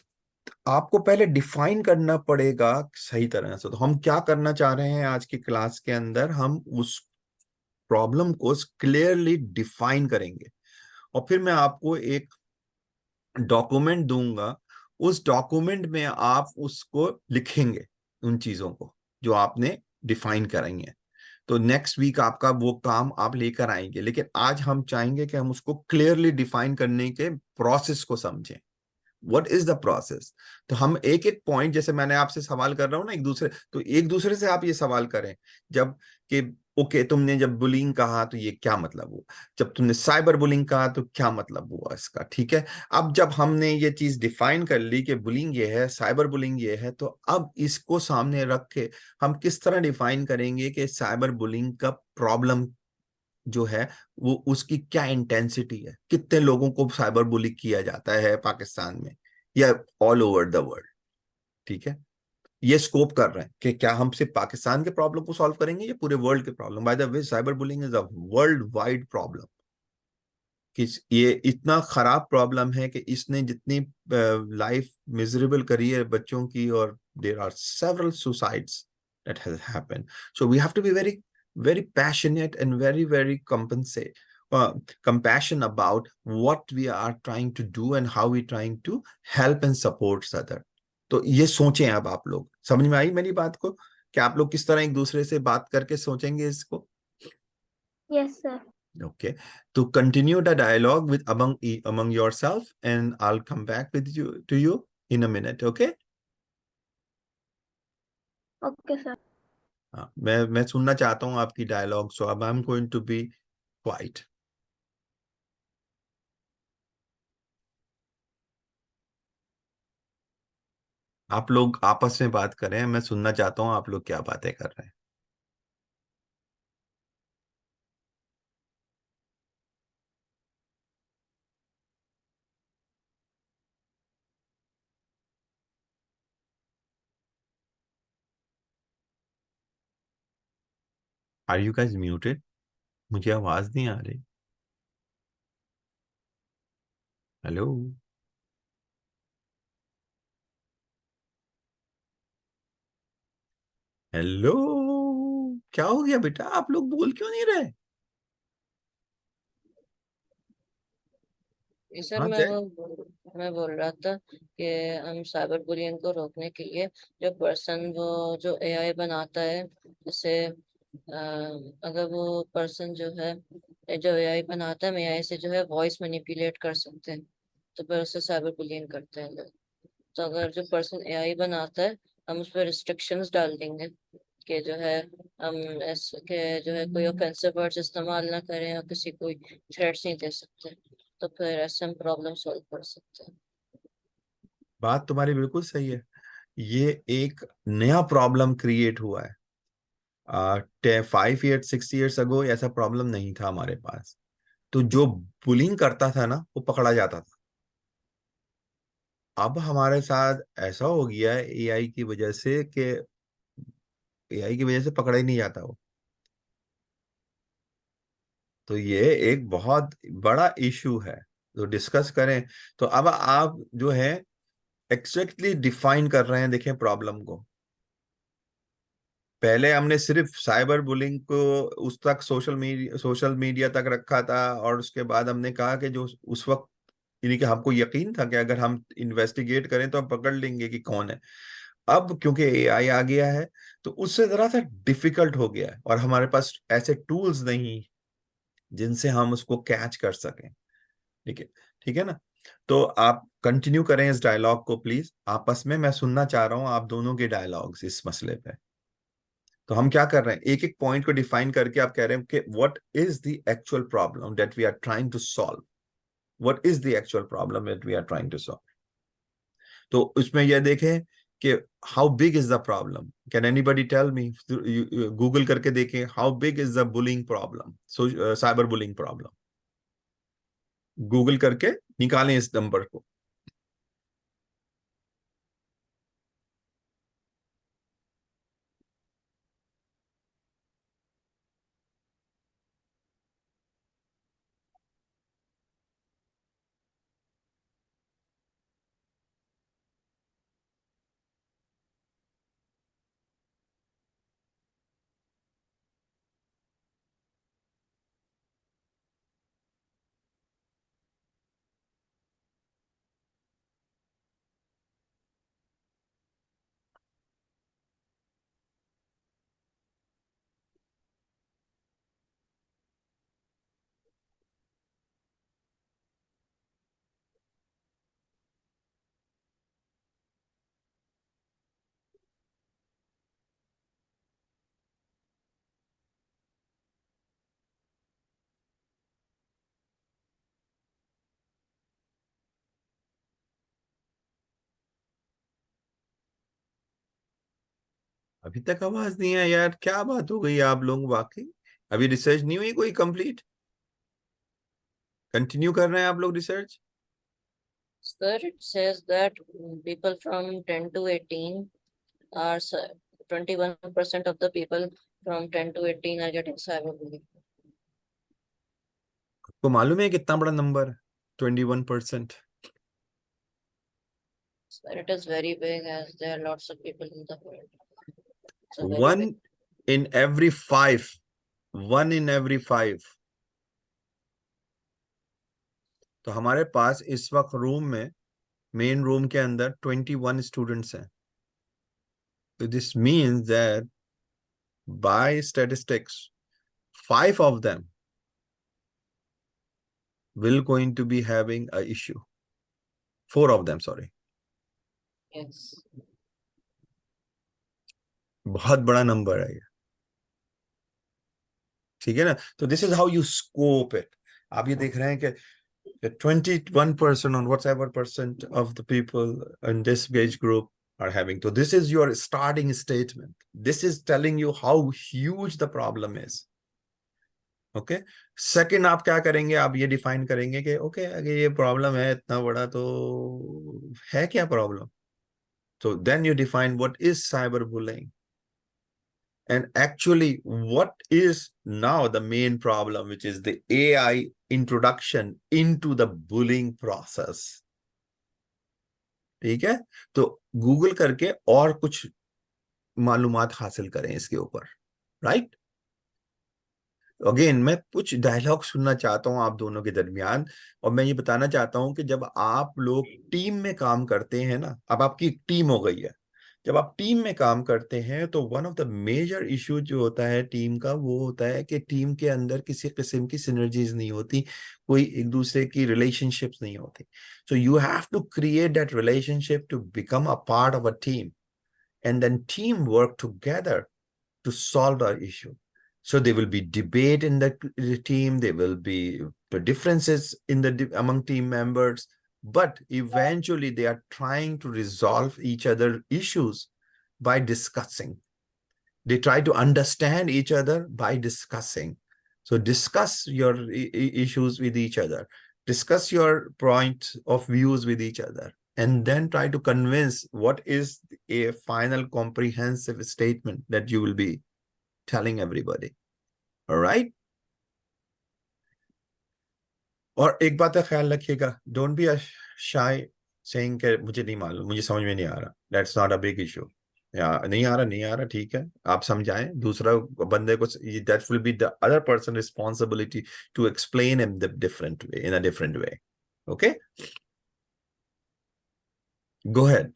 आपको पहले डिफाइन करना पड़ेगा सही तरह से। तो हम क्या करना चाह रहे हैं आज की क्लास के अंदर, हम उस प्रॉब्लम को क्लियरली डिफाइन करेंगे, और फिर मैं आपको एक डॉक्यूमेंट दूंगा। उस डॉक्यूमेंट में आप उसको लिखेंगे, उन चीजों को जो आपने डिफाइन करेंगे। तो नेक्स्ट वीक आपका वो काम आप लेकर आएंगे, लेकिन आज हम चाहेंगे कि हम उसको क्लियरली डिफाइन करने के प्रोसेस को समझें। What is the process? तो हम एक एक पॉइंट, जैसे मैंने आपसे सवाल कर रहा हूं ना एक दूसरे, तो एक दूसरे से आप ये सवाल करें। जब कि ओके, तुमने जब बुलिंग कहा तो ये क्या मतलब हुआ, जब तुमने साइबर बुलिंग कहा तो क्या मतलब हुआ इसका, ठीक है। अब जब हमने ये चीज डिफाइन कर ली कि बुलिंग ये है, साइबर बुलिंग ये है, तो अब इसको सामने रख के हम किस तरह डिफाइन करेंगे कि साइबर बुलिंग का प्रॉब्लम जो है वो उसकी क्या इंटेंसिटी है, कितने लोगों को साइबर बुली किया जाता है पाकिस्तान में या ऑल ओवर द वर्ल्ड, ठीक है। ये स्कोप कर रहे हैं कि क्या हम सिर्फ पाकिस्तान के प्रॉब्लम को सॉल्व करेंगे या पूरे वर्ल्ड के problem. By the way, cyber bullying is a world wide problem, कि ये इतना खराब प्रॉब्लम है कि इसने जितनी लाइफ मिजरेबल करी है बच्चों की, और there are several suicides that has happened. So we have to be very passionate and very compassion about what we are trying to do and how we trying to help and support other. तो ये सोचें, अब आप लोग समझ में आई मेरी बात को, कि आप लोग किस तरह एक दूसरे से बात करके सोचेंगे इसको। Yes sir. Okay, to continue the dialogue with among yourself, and I'll come back with you in a minute. Okay? Okay sir. हाँ, मैं सुनना चाहता हूँ आपकी डायलॉग, सो अब I am going to be quiet. आप लोग आपस में बात करें, मैं सुनना चाहता हूँ आप लोग क्या बातें कर रहे हैं। Are you guys muted? मुझे आवाज नहीं आ रही। हेलो? हेलो? क्या हो गया बेटा, आप लोग बोल क्यों नहीं रहे? सर हाँ जय। मैं बोल रहा था कि हम साइबर बुलिंग को रोकने के लिए जो पर्सन वो जो एआई बनाता है, जैसे अगर वो पर्सन जो है जो एआई बनाता है, हम एआई से जो है वॉइस मैनिपुलेट कर सकते हैं, तो फिर उससे साइबर बुलिंग करते हैं लोग। तो अगर जो पर्सन एआई बनाता है, हम उस पर रिस्ट्रिक्शंस डाल देंगे कि जो है हम ऐसे के जो है कोई ऑफेंसिव वर्ड्स इस्तेमाल ना करें और किसी को थ्रेट्स नहीं दे सकते, तो फिर ऐसे हम प्रॉब्लम सॉल्व कर सकते हैं। बात तुम्हारी बिल्कुल सही है। ये एक नया प्रॉब्लम क्रिएट हुआ है। 5 years 6 years अगो ऐसा प्रॉब्लम नहीं था हमारे पास। तो जो बुलिंग करता था ना, वो पकड़ा जाता था। अब हमारे साथ ऐसा हो गया है एआई की वजह से, कि एआई की वजह से पकड़ा ही नहीं जाता वो। तो ये एक बहुत बड़ा इशू है, तो डिस्कस करें। तो अब आप जो है एक्जैक्टली डिफाइन कर रहे हैं, देखें प्रॉब्लम को। पहले हमने सिर्फ साइबर बुलिंग को उस तक सोशल मीडिया तक रखा था, और उसके बाद हमने कहा कि जो उस वक्त, यानी कि हमको यकीन था कि अगर हम इन्वेस्टिगेट करें तो हम पकड़ लेंगे कि कौन है। अब क्योंकि एआई आ गया है, तो उससे जरा सा डिफिकल्ट हो गया है, और हमारे पास ऐसे टूल्स नहीं जिनसे हम उसको कैच कर सकें। ठीक है, ठीक है ना। तो आप कंटिन्यू करें इस डायलॉग को प्लीज आपस में, मैं सुनना चाह रहा हूं आप दोनों के डायलॉग्स इस मसले पे। तो हम क्या कर रहे हैं, एक एक पॉइंट को डिफाइन करके आप कह रहे हैं कि what is the actual problem that we are trying to solve, what is the actual problem that we are trying to solve. तो उसमें यह देखें कि how big is the problem, can anybody tell me, Google करके देखें how big is the bullying problem, so cyber bullying problem, Google करके निकालें इस नंबर को। अभी तक आवाज नहीं है यार, क्या बात हो गई आप लोग वाकई? अभी रिसर्च नहीं हुई कोई कंप्लीट? कंटिन्यू कर रहे हैं आप लोग research? Sir, it says that people from 10 to 18 are 21% of the people from 10 to 18 are getting cyberbullying. आपको मालूम है कितना बड़ा नंबर है 21%? Sir, it is very big as there are lots of people in the world. It's a very big. One in every five. 1 in every 5. तो हमारे पास इस वक्त रूम में, मेन रूम के अंदर 21 स्टूडेंट्स हैं. So this means that by statistics 5 of them will going to be having a issue. 4 of them, sorry. Yes. बहुत बड़ा नंबर है ये, ठीक है ना? तो this is how you scope it. आप ये देख रहे हैं कि 21% on whatever percent of the people in this age group are having. So this is your starting statement. This is telling you how huge the problem is. Okay. Second आप क्या करेंगे, आप ये डिफाइन करेंगे कि ओके अगर ये problem है इतना बड़ा तो है क्या problem. So then you define what is cyberbullying. And actually, what is now the main problem, which is the AI introduction into the bullying process. ठीक है, तो गूगल करके और कुछ मालूमात हासिल करें इसके ऊपर, राइट? अगेन मैं कुछ डायलॉग सुनना चाहता हूं आप दोनों के दरमियान, और मैं ये बताना चाहता हूं कि जब आप लोग टीम में काम करते हैं ना, अब आपकी एक टीम हो गई है, जब आप टीम में काम करते हैं तो one of the major issue जो होता है टीम का, वो होता है कि टीम के अंदर किसी किस्म की सिनर्जीज नहीं होती, कोई एक दूसरे की रिलेशनशिप्स नहीं होती. So you have to create that relationship to become a part of a team, and then team work together to solve the issue. So there will be debate in the team, there will be differences in the among team members, but eventually they are trying to resolve each other issues by discussing. They try to understand each other by discussing. So discuss your issues with each other, discuss your point of views with each other, and then try to convince what is a final comprehensive statement that you will be telling everybody. All right? और एक बात का ख्याल रखिएगा, don't be shy saying कि मुझे नहीं मालूम, मुझे समझ में नहीं आ रहा. That's not a big issue. या नहीं आ रहा, नहीं आ रहा, ठीक है, आप समझाएं दूसरा बंदे को. That will be the other person responsibility to explain in the different way, in a different way. Okay, go ahead.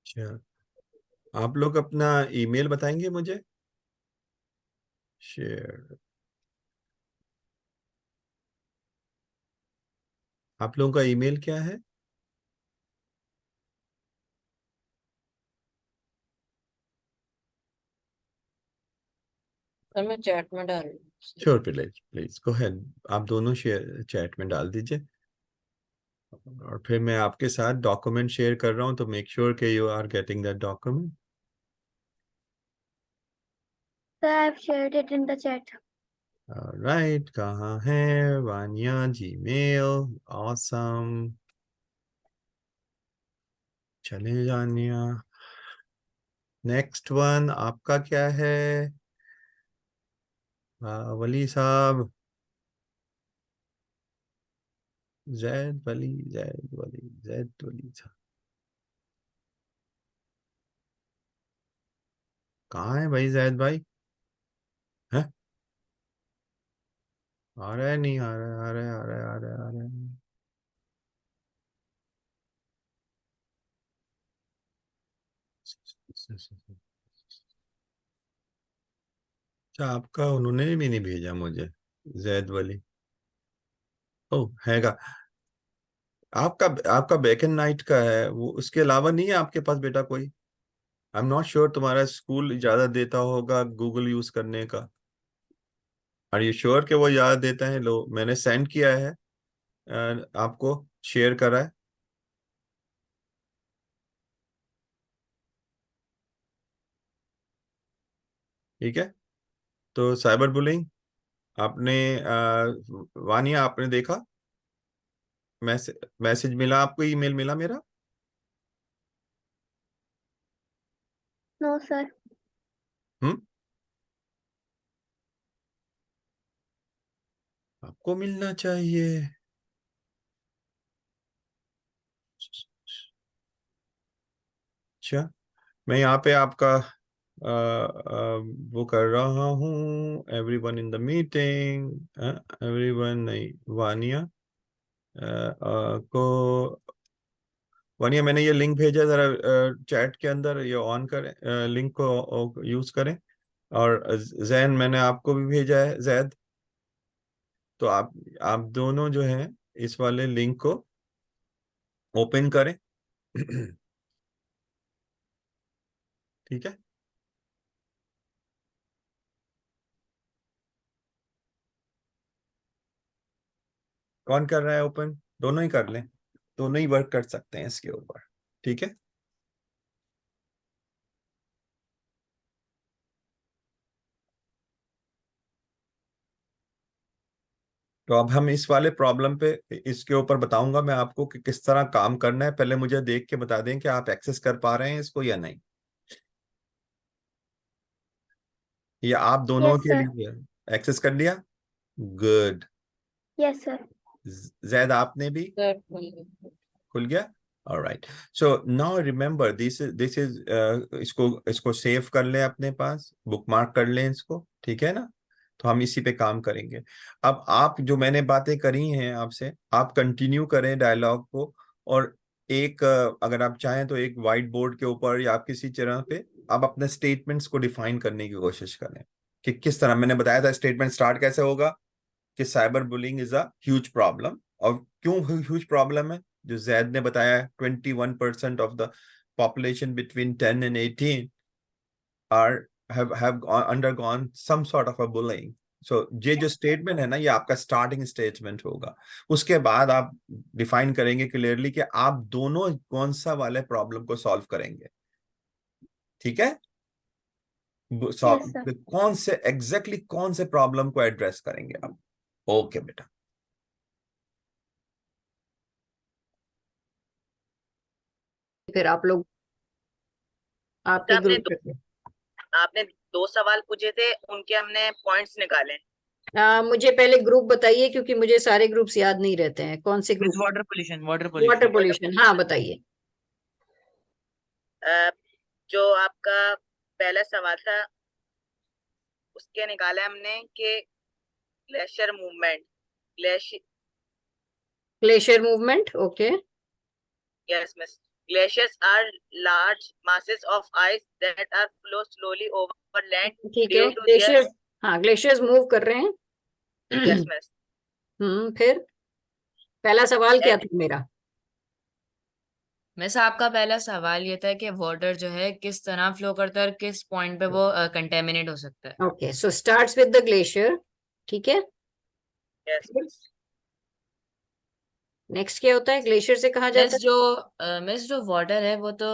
अच्छा, आप लोग अपना ईमेल बताएंगे मुझे? शेयर, आप लोगों का ईमेल क्या है? सर मैं चैट में डाल रही हूँ। Sure, please please go ahead, आप दोनों शेयर चैट में डाल दीजिए। और फिर मैं आपके साथ डॉक्यूमेंट शेयर कर रहा हूँ, तो मेक श्योर कि you are getting that document. Sir, I've shared it in the chat. Right, कहाँ है वानिया? Gmail, awesome. चले जानिया। नेक्स्ट वन आपका क्या है? वली साहब, जैद वली, जैद वली, जैद वली साहब कहाँ है भाई? जैद भाई है? आ रहा है, नहीं आ रहा है? आ रहा है, आ रहा है, आ रहा है, आ रहा है। अच्छा, आपका उन्होंने भी नहीं भेजा मुझे, जैद वली। ओ हैगा। आपका आपका बैक एंड नाइट का है वो, उसके अलावा नहीं है आपके पास बेटा कोई? आई एम नॉट श्योर, तुम्हारा स्कूल इजाजत देता होगा गूगल यूज करने का। आर यू श्योर कि वो इजाजत देता है? लो, मैंने सेंड किया है, आपको शेयर करा है। ठीक है, तो साइबर बुलिंग आपने, वानिया आपने देखा? मैसेज मिला आपको? ईमेल मिला मेरा? No, sir. हम्म, आपको मिलना चाहिए। अच्छा, मैं यहाँ पे आपका वो कर रहा हूँ, everyone in the meeting, everyone नहीं, वानिया को, वानिया मैंने ये लिंक भेजा, जरा चैट के अंदर ये ऑन करें, लिंक को यूज करें। और जैन मैंने आपको भी भेजा है, जैद। तो आप दोनों जो हैं इस वाले लिंक को ओपन करें। ठीक है, कौन कर रहा है ओपन? दोनों ही कर लें, दोनों ही वर्क कर सकते हैं इसके ऊपर। ठीक है, तो अब हम इस वाले प्रॉब्लम पे, इसके ऊपर बताऊंगा मैं आपको कि किस तरह काम करना है। पहले मुझे देख के बता दें कि आप एक्सेस कर पा रहे हैं इसको या नहीं, या आप दोनों Yes, के sir. लिए एक्सेस कर लिया? गुड। Yes, sir. जैद आपने भी? सर खुल गया। खुल गया? Alright, so now remember this is इसको इसको सेव कर लें अपने पास, बुकमार्क कर लें इसको, ठीक है ना? तो हम इसी पे काम करेंगे। अब आप जो मैंने बातें करी हैं आपसे, आप कंटिन्यू करें डायलॉग को। और एक अगर आप चाहें तो एक व्हाइट बोर्ड के ऊपर या आप किसी तरह पे आप अपने स्टेटमेंट्स को डिफाइन करने की कोशिश करें कि किस तरह। मैंने बताया था स्टेटमेंट स्टार्ट कैसे होगा, कि cyber bullying is a huge problem. और क्यों ह्यूज प्रॉब्लम है? जो जैद ने बताया, 21% of the population between 10 and 18 are have undergone some sort of a bullying. So ये जो स्टेटमेंट है ना, ये आपका स्टार्टिंग स्टेटमेंट होगा। उसके बाद आप डिफाइन करेंगे क्लियरली कि आप दोनों कौन सा वाले प्रॉब्लम को सॉल्व करेंगे। ठीक है, Yes, sir. कौन से एग्जैक्टली कौन से प्रॉब्लम को एड्रेस करेंगे आप? ओके बेटा, फिर आप लोग आपके आपने ग्रुप पे आपने 2 सवाल पूछे थे, उनके हमने पॉइंट्स निकाले। मुझे पहले ग्रुप बताइए, क्योंकि मुझे सारे ग्रुप्स याद नहीं रहते हैं। कौन से group? Water pollution, water water pollution. Pollution, हाँ बताइए। जो आपका पहला सवाल था उसके निकाले हमने कि glacier movement, glacier, glacier movement, okay. Yes miss, glaciers are large masses of ice that are flow slowly over land ठीक है, due to their ग्लेशियर्स, हाँ ग्लेशियर्स मूव कर रहे हैं। yes miss फिर पहला सवाल क्या and था मेरा? वैसे आपका पहला सवाल ये था कि वाटर जो है किस तरह फ्लो करता है और किस पॉइंट पे वो कंटेमिनेट हो सकता है। Okay, so starts with the glacier, ठीक है। yes miss नेक्स्ट क्या होता है? ग्लेशियर से कहा जाता मिस जो वाटर है वो तो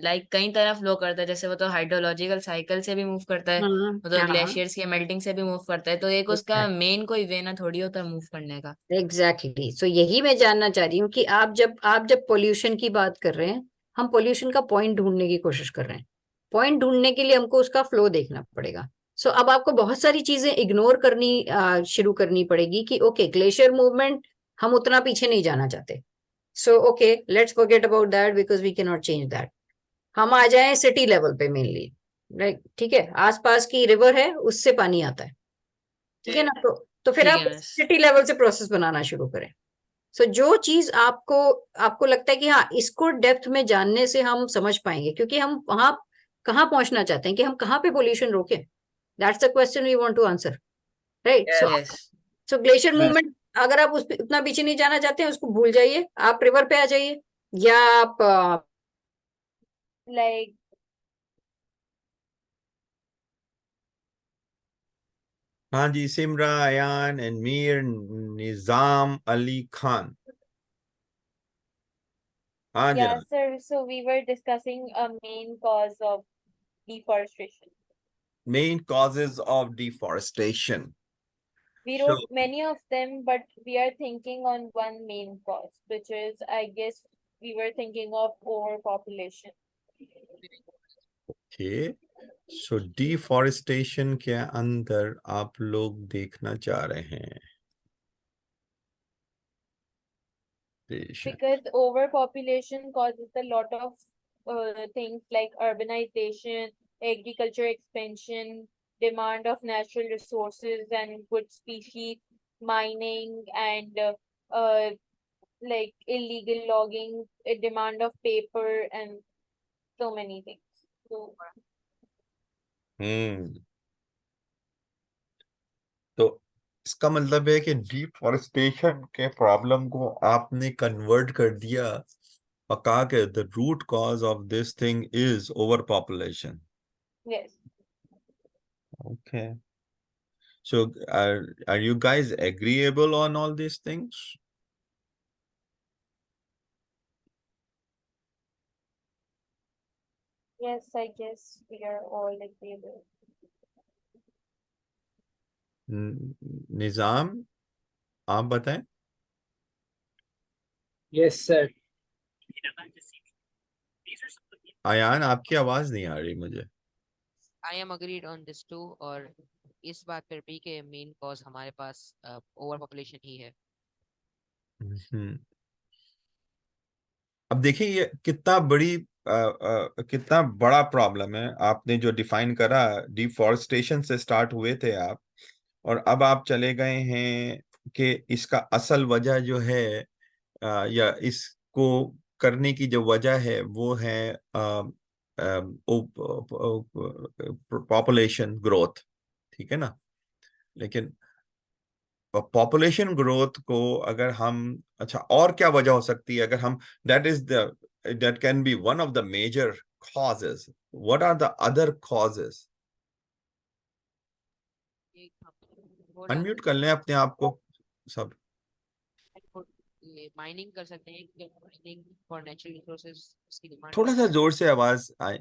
लाइक कई तरह फ्लो करता है, जैसे वो तो हाइड्रोलॉजिकल साइकिल से भी मूव करता है, है। वो तो हाँ, ग्लेशियर्स के मेल्टिंग से भी मूव करता है, तो एक उसका मेन कोई वे ना थोड़ी होता है मूव करने का। एग्जैक्टली, सो यही मैं जानना चाह रही हूँ कि आप जब पोल्यूशन की बात कर रहे हैं, हम पोल्यूशन का पॉइंट ढूंढने की कोशिश कर रहे हैं। पॉइंट ढूंढने के लिए हमको उसका फ्लो देखना पड़ेगा। सो अब आपको बहुत सारी चीजें इग्नोर करनी शुरू करनी पड़ेगी कि ओके, ग्लेशियर मूवमेंट हम उतना पीछे नहीं जाना चाहते। So okay, let's forget about that because we can not change that. हम आ जाएं सिटी लेवल पे मेनली, राइट? ठीक है, आसपास की रिवर है उससे पानी आता है, ठीक है ना? तो फिर ठीक आप है मिस। सिटी लेवल से प्रोसेस बनाना शुरू करें। सो जो चीज आपको लगता है कि हाँ, इसको डेप्थ में जानने से हम समझ पाएंगे, क्योंकि हम वहां कहाँ पहुंचना चाहते हैं कि हम कहाँ पे पोल्यूशन रोकें, that's the question we want to answer, right? yes so glacier Yes. Movement, अगर आप उतना पीछे नहीं जाना चाहते हैं, उसको भूल जाइए, आप रिवर पे आ जाइए, या आप Like हाँ जी, सिमरा, अयान एंड मीर, निजाम अली खान। हाँ जी, yeah, sir. So we were discussing a main cause of deforestation. main causes of deforestation. We So, wrote many of them, but we are thinking on one main cause, which is, I guess, we were thinking of overpopulation. okay. So deforestation के अंदर आप लोग देखना चाह रहे हैं Because overpopulation causes a lot of things like urbanization, agriculture expansion, demand of natural resources and good species, mining, and like illegal logging, a demand of paper, and so many things. So तो इसका मतलब है कि deforestation के problem को आपने convert कर दिया और कहा कि the root cause of this thing is overpopulation. yes. Okay. So are you guys agreeable on all these things? Yes, I guess we are all agreeable. निजाम, आप बताएं। Yes, sir. आयान, आपकी आवाज नहीं आ रही मुझे। I am agreed on this too, और इस बात पर भी कि मेन कॉज हमारे पास ओवर पॉपुलेशन ही है। अब देखिए ये कितना बड़ा प्रॉब्लम है। आपने जो डिफाइन करा, डिफॉरेस्टेशन से स्टार्ट हुए थे आप, और अब आप चले गए हैं कि इसका असल वजह जो है या इसको करने की जो वजह है वो है पॉपुलेशन ग्रोथ, ठीक है ना? लेकिन पॉपुलेशन ग्रोथ को अगर हम, अच्छा और क्या वजह हो सकती है अगर हम, that can be one of the major causes. What are the other causes? Unmute कर लें अपने आप को सब। माइनिंग कर सकते हैं, माइनिंग फॉर नेचुरल रिसोर्सेज की डिमांड, थोड़ा सा जोर से आवाज आए।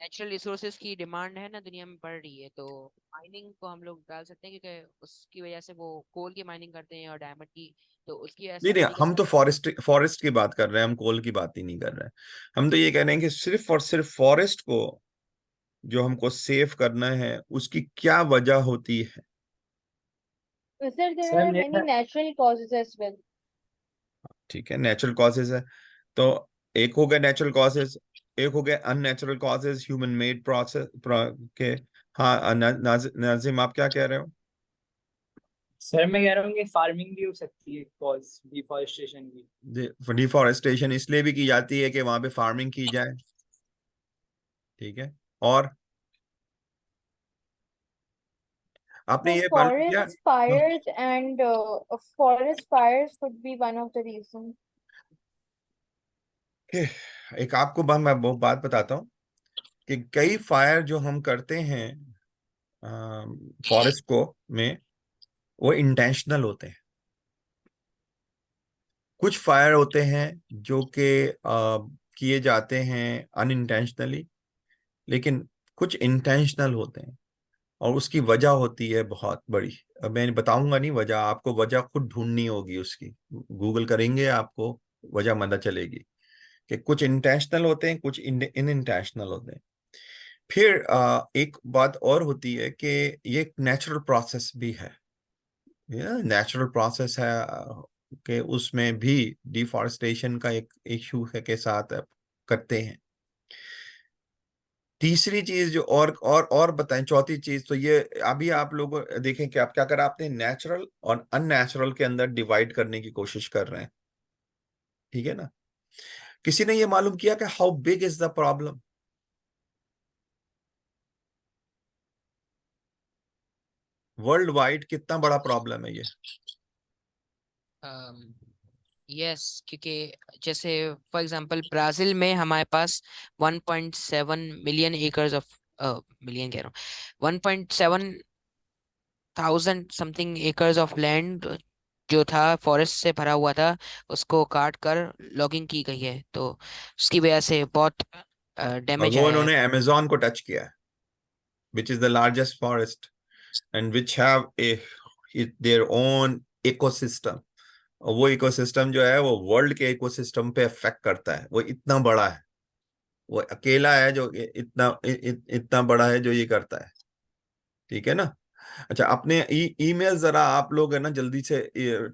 नेचुरल रिसोर्सेज की डिमांड है ना दुनिया में बढ़ रही है, तो माइनिंग को हम लोग डाल सकते हैं, क्योंकि उसकी वजह से वो कोल की माइनिंग करते हैं और डायमंड की, तो उसकी वजह से नहीं, पानी का हम तो फॉरेस्ट की बात कर रहे हैं, हम कोल की बात ही नहीं कर रहे हैं। हम तो ये कह रहे हैं कि सिर्फ और सिर्फ फॉरेस्ट को जो हमको सेव करना है उसकी क्या वजह होती है? Sir, there Sir, are many natural causes as well. ठीक है, नेचुरल कॉजेज है, तो एक हो गए नेचुरल कॉजेज, एक हो गए unnatural causes, human made process के। हाँ, नाजिम आप क्या कह रहे हो? सर मैं कह रहा हूँ कि फार्मिंग भी हो सकती है कॉज डिफॉरेस्टेशन की। डिफॉरेस्टेशन इसलिए भी की जाती है कि वहां पे फार्मिंग की जाए, ठीक है। और आपने So ये मालूम किया? forest fires could be one of the reasons. कि एक आपको मैं वो बात बताता हूँ कि कई फायर जो हम करते हैं फॉरेस्ट को में, वो इंटेंशनल होते हैं। कुछ फायर होते हैं जो कि किए जाते हैं अनइंटेंशनली, लेकिन कुछ इंटेंशनल होते हैं और उसकी वजह होती है बहुत बड़ी। अब मैं बताऊंगा नहीं वजह, आपको वजह खुद ढूंढनी होगी उसकी। गूगल करेंगे आपको वजह पता चलेगी कि कुछ इंटेंशनल होते हैं, कुछ इन इंटेंशनल होते हैं। फिर एक बात और होती है कि ये एक नेचुरल प्रोसेस भी है, नेचुरल प्रोसेस है कि उसमें भी डिफॉरेस्टेशन का एक इशू है के साथ करते हैं। तीसरी चीज जो और बताएं, चौथी चीज तो ये अभी आप लोग देखें कि आप क्या करा, आपने नेचुरल और अननेचुरल के अंदर डिवाइड करने की कोशिश कर रहे हैं, ठीक है ना। किसी ने ये मालूम किया कि how big is the problem? World wide कितना बड़ा प्रॉब्लम है ये? यस, क्योंकि जैसे फॉर एग्जांपल ब्राजील में हमारे पास 1.7 मिलियन एकर्स ऑफ मिलियन कह रहा हूँ 1.7 thousand something acres of land जो था फॉरेस्ट से भरा हुआ था, उसको काट कर लॉगिंग की गई है, तो उसकी वजह से बहुत और डैमेज वो आया है। उन्होंने अमेजोन को टच किया है, which is the largest forest and which have their own ecosystem. और वो इकोसिस्टम जो है वो वर्ल्ड के इकोसिस्टम पे इफेक्ट करता है। वो इतना बड़ा है, वो अकेला है जो इतना बड़ा है जो ये करता है, ठीक है ना। अच्छा, अपने ईमेल जरा आप लोग है ना जल्दी से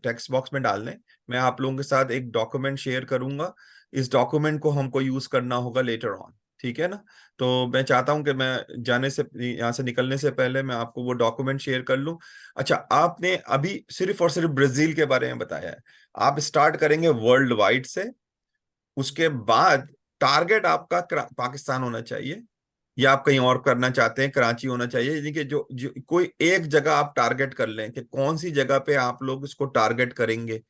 टेक्स्ट बॉक्स में डाल दें। मैं आप लोगों के साथ एक डॉक्यूमेंट शेयर करूंगा, इस डॉक्यूमेंट को हमको यूज करना होगा लेटर ऑन, ठीक है ना। तो मैं चाहता हूं कि मैं जाने से, यहाँ से निकलने से पहले मैं आपको वो डॉक्यूमेंट शेयर कर लूं। अच्छा, आपने अभी सिर्फ और सिर्फ ब्राजील के बारे में बताया है, आप स्टार्ट करेंगे वर्ल्ड वाइड से, उसके बाद टारगेट आपका पाकिस्तान होना चाहिए, या आप कहीं और करना चाहते हैं, कराची होना चाहिए, यानी कि जो कोई एक जगह आप टारगेट कर लें कि कौन सी जगह पे आप लोग इसको टारगेट करेंगे।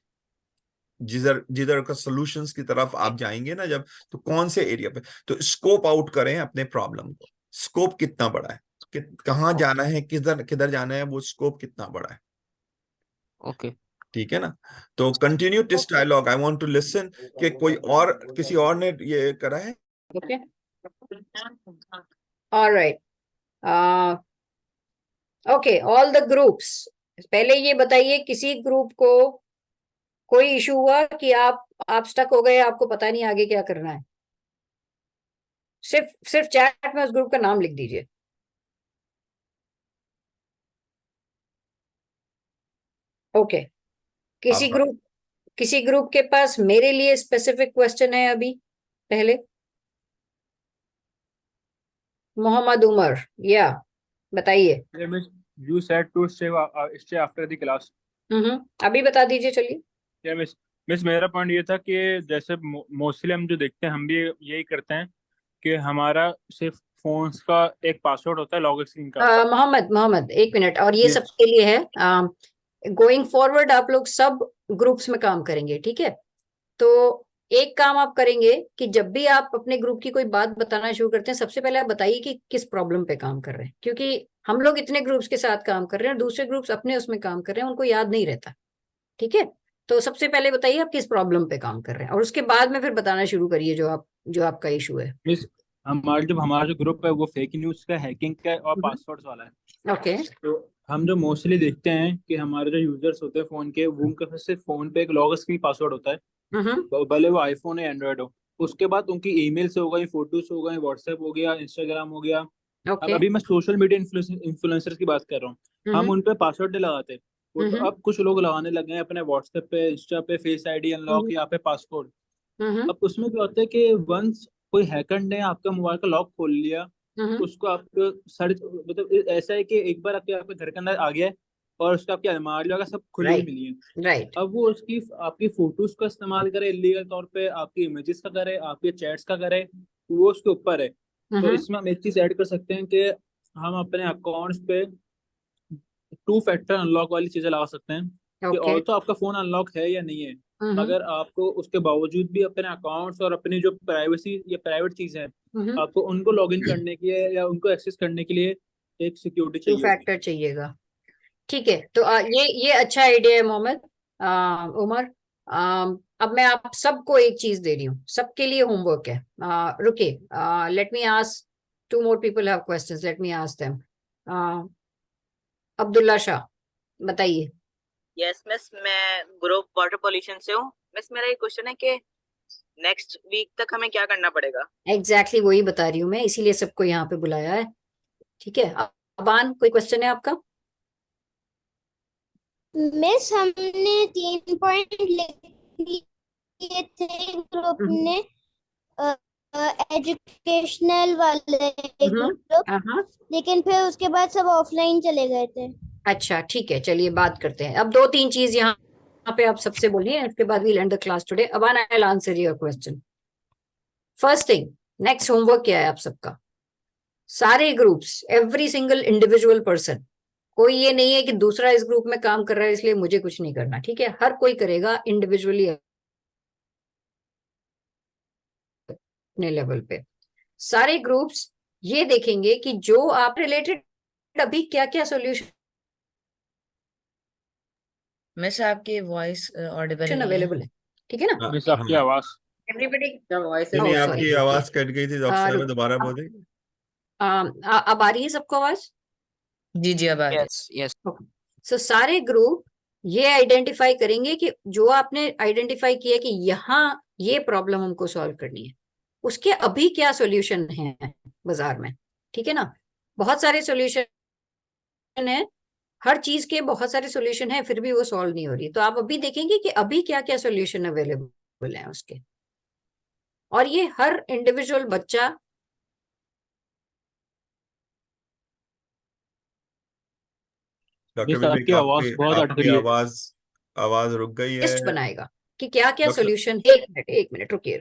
जिधर जिधर का सॉल्यूशंस की तरफ आप जाएंगे ना जब, तो कौन से एरिया पे, तो स्कोप आउट करें अपने प्रॉब्लम को। स्कोप कितना बड़ा है, कहाँ जाना है, किधर किधर जाना है, वो स्कोप कितना बड़ा है, ओके, ठीक है ना। तो continue this dialogue, I want to listen कि कोई और किसी और ने ये करा है। Okay, alright, okay, all the groups. पहले ये बताइए, किसी ग्रुप को कोई इशू हुआ कि आप स्टक हो गए, आपको पता नहीं आगे क्या करना है? सिर्फ सिर्फ चैट में उस ग्रुप का नाम लिख दीजिए। ओके, किसी ग्रुप के पास मेरे लिए स्पेसिफिक क्वेश्चन है अभी? पहले मोहम्मद उमर, या बताइए। You said to stay after the class. अभी बता दीजिए, चलिए। या मिस मेरा पॉइंट ये था कि जैसे मोस्टली हम जो देखते हैं हम भी यही करते हैं कि हमारा सिर्फ फोन्स का एक पासवर्ड होता है लॉग स्क्रीन का। मोहम्मद एक मिनट, और ये Yes. सबके लिए है। गोइंग फॉरवर्ड आप लोग सब ग्रुप्स में काम करेंगे, ठीक है। तो एक काम आप करेंगे कि जब भी आप अपने ग्रुप की कोई बात बताना शुरू करते हैं, सबसे पहले आप बताइए कि किस प्रॉब्लम पे काम कर रहे हैं, क्योंकि हम लोग इतने ग्रुप्स के साथ काम कर रहे हैं और दूसरे ग्रुप्स अपने उसमें काम कर रहे हैं, उनको याद नहीं रहता, ठीक है। तो सबसे पहले बताइए आप किस प्रॉब्लम पे काम कर रहे हैं, और उसके बाद में फिर बताना शुरू करिए जो आपका इशू है। मिस हमारा जो ग्रुप है वो फेक न्यूज का, हैकिंग का और पासवर्ड्स वाला है। ओके, तो हम जो मोस्टली देखते हैं कि हमारे जो यूजर्स होते हैं फोन के, वो उनके पास सिर्फ फोन पे एक लॉग स्क्रीन पासवर्ड होता है, भले वो आईफोन या एंड्रॉइड हो। उसके बाद उनकी ईमेल से हो गई, फोटोज हो गई, व्हाट्सएप हो गया, इंस्टाग्राम हो गया। अब अभी मैं सोशल मीडिया इन्फ्लुएंसर्स की बात कर रहा हूँ, हम उन पे पासवर्ड नहीं लगाते, वो तो अब कुछ लोग लगाने लगे हैं अपने व्हाट्सएप पे, इंस्टा पे फेस आईडी अनलॉक या पे पासवर्ड। अब उसमें क्या होता है कि वंस कोई हैकर ने आपका मोबाइल का लॉक खोल लिया, उसको आपको सर्च, मतलब ऐसा है कि एक बार आपके घर के अंदर आ गया है, और उसका आपकी अलमारी वगैरह सब खुली हुई राइट मिली है। राइट अब वो उसकी आपकी फोटोज का इस्तेमाल करे इलीगल तौर पे, आपकी इमेजेस का करे, आपके चैट्स का करे, वो उसके ऊपर है। तो इसमें हम एक चीज ऐड कर सकते हैं कि हम अपने अकाउंट्स पे 2 फैक्टर अनलॉक वाली चीजें लगा सकते हैं कि ओके और तो आपका फोन अनलॉक है या नहीं है, मगर आपको उसके बावजूद भी अपने अकाउंट्स और अपनी जो प्राइवेसी या प्राइवेट चीजें हैं, आपको उनको लॉगिन करने के लिए या उनको एक्सेस करने के लिए एक सिक्योरिटी 2 चाहिए होगी। फैक्टर चाहिएगा। ठीक है, तो ये अच्छा आइडिया है मोहम्मद। उमर, अब मैं आप सबको एक चीज दे रही हूँ, सबके लिए होमवर्क है। रुकिए, let me ask 2 more people have questions, let me ask them। Abdullah Shah, बताइए। यस मिस, मैं ग्रुप वाटर पॉल्यूशन से हूँ। मिस मेरा ये क्वेश्चन है कि नेक्स्ट वीक तक हमें क्या करना पड़ेगा? एग्जैक्टली वही बता रही हूँ मैं, इसीलिए सबको यहाँ पे बुलाया है। ठीक है, अबान, कोई क्वेश्चन है आपका? मिस हमने 3 पॉइंट लिख लिए थे ग्रुप ने, एजुकेशनल वाले ग्रुप, लेकिन फिर उसके बाद सब ऑफलाइन चले गए थे। अच्छा ठीक है, चलिए बात करते हैं। अब 2-3 चीज यहाँ पे आप सबसे बोलिए, इसके बाद we'll end the class today. Aban, I will answer your question. First thing, next homework क्या है आप सबका? सारे groups, every single individual person, कोई ये नहीं है कि दूसरा इस ग्रुप में काम कर रहा है इसलिए मुझे कुछ नहीं करना। ठीक है, हर कोई करेगा इंडिविजुअली अपने लेवल पे। सारे ग्रुप्स ये देखेंगे कि जो आप रिलेटेड अभी क्या क्या सॉल्यूशन मिस आपकी वॉइस ऑडिबल नहीं है। अवेलेबल है। ठीक है ना? मिस आपकी आवाज एवरीबॉडी, नहीं, आपकी आवाज कट गई थी, डॉक्टर साहब दोबारा बोलेंगे? अब आ रही है सबको आवाज? जी जी, अब आ रही है। Yes yes. सो सारे ग्रुप ये आइडेंटिफाई करेंगे कि जो आपने आइडेंटिफाई किया कि यहाँ ये प्रॉब्लम हमको सॉल्व करनी है, उसके अभी क्या सॉल्यूशन है बाजार में। ठीक है ना? बहुत सारे सॉल्यूशन है, हर चीज के बहुत सारे सॉल्यूशन है, फिर भी वो सॉल्व नहीं हो रही। तो आप अभी देखेंगे कि अभी क्या क्या सॉल्यूशन अवेलेबल है उसके, और ये हर इंडिविजुअल बच्चा डॉक्टर मिस आपकी आवाज बहुत अटक आपकी रही है। आवाज रुक गई है। लिस्ट बनाएगा कि क्या क्या डॉक्टर सॉल्यूशन। एक मिनट रुकिए।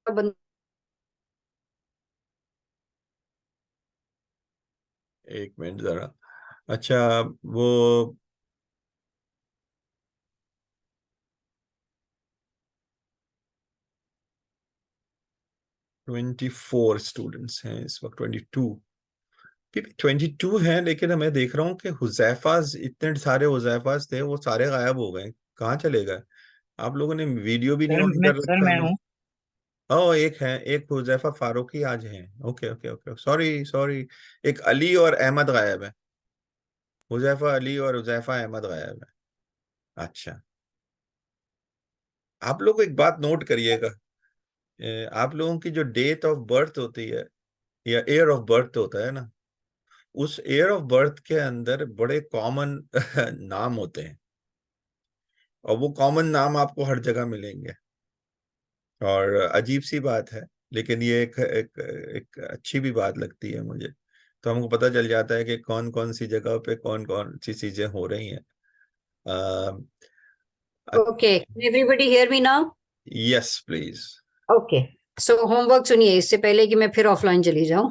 बंद एक मिनट जरा। अच्छा, वो 24 स्टूडेंट्स हैं इस वक्त, 22 हैं, लेकिन मैं देख रहा हूँ कि हुजैफाज, इतने सारे हुजैफाज थे, वो सारे गायब हो गए, कहाँ चले गए? आप लोगों ने वीडियो भी नहीं ऑन कर सर रखा मैं है। हूँ। ओ, एक है, एक हुजैफा फारूकी आज हैं। Okay okay okay, sorry sorry. एक अली और अहमद गायब है, हुजैफा अली और हुजैफा अहमद गायब है। अच्छा, आप लोग एक बात नोट करिएगा, आप लोगों की जो डेट ऑफ बर्थ होती है या ईयर ऑफ बर्थ होता है ना, उस ईयर ऑफ बर्थ के अंदर बड़े कॉमन नाम होते हैं, और वो कॉमन नाम आपको हर जगह मिलेंगे। और अजीब सी बात है, लेकिन ये एक अच्छी भी बात लगती है मुझे। तो हमको पता चल जाता है कि कौन कौन सी जगह पे कौन कौन सी चीजें हो रही हैं। Okay, everybody hear me now? Yes please. Okay, so homework सुनिए इससे पहले कि मैं फिर ऑफलाइन चली जाऊं।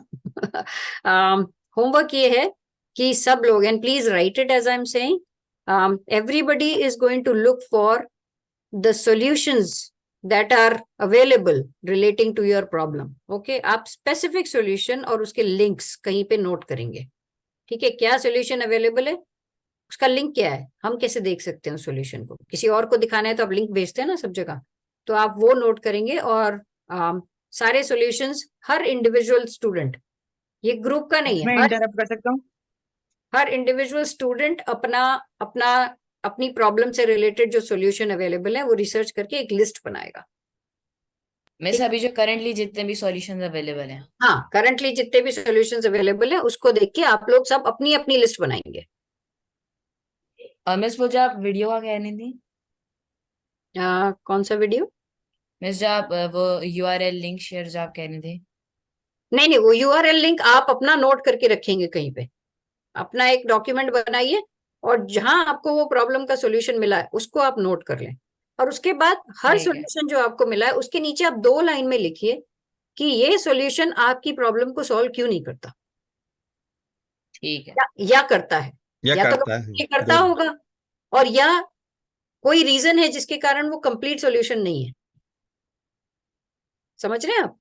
होमवर्क ये है कि सब लोग, and please write it as I am saying, everybody is going to look for the solutions that are available relating to your problem. Okay, आप specific solution और उसके links कहीं पे नोट करेंगे। ठीक है, क्या solution available है, उसका लिंक क्या है, हम कैसे देख सकते हैं उस सॉल्यूशन को, किसी और को दिखाना है तो आप लिंक भेजते हैं ना सब जगह, तो आप वो नोट करेंगे। और सारे सॉल्यूशंस हर इंडिविजुअल स्टूडेंट, ये ग्रुप का नहीं मैं है, इंटरप्ट कर सकता हूँ? हर इंडिविजुअल स्टूडेंट अपना अपना अपनी प्रॉब्लम से रिलेटेड जो सॉल्यूशन अवेलेबल है वो रिसर्च करके एक लिस्ट बनाएगा। मिस अभी जो करंटली जितने भी सॉल्यूशंस अवेलेबल हैं, हाँ, करंटली जितने भी सॉल्यूशंस अवेलेबल है उसको देख के आप लोग सब अपनी अपनी लिस्ट बनाएंगे। और मिस वो जो आप वीडियो का कह रही थी, कौन सा वीडियो? मिस जो आप वो यूआरएल लिंक शेयर जो आप कह रहे थे। नहीं नहीं, वो यूआरएल लिंक आप अपना नोट करके रखेंगे कहीं पे, अपना एक डॉक्यूमेंट बनाइए और जहां आपको वो प्रॉब्लम का सॉल्यूशन मिला है उसको आप नोट कर लें, और उसके बाद हर ठीक है सॉल्यूशन जो आपको मिला है उसके नीचे आप 2 लाइन में लिखिए कि ये सॉल्यूशन आपकी प्रॉब्लम को सॉल्व क्यों नहीं करता, ठीक है या करता है, या या तो करता है ये करता दो। होगा, और या कोई रीजन है जिसके कारण वो कंप्लीट सॉल्यूशन नहीं है। समझ रहे हैं आप?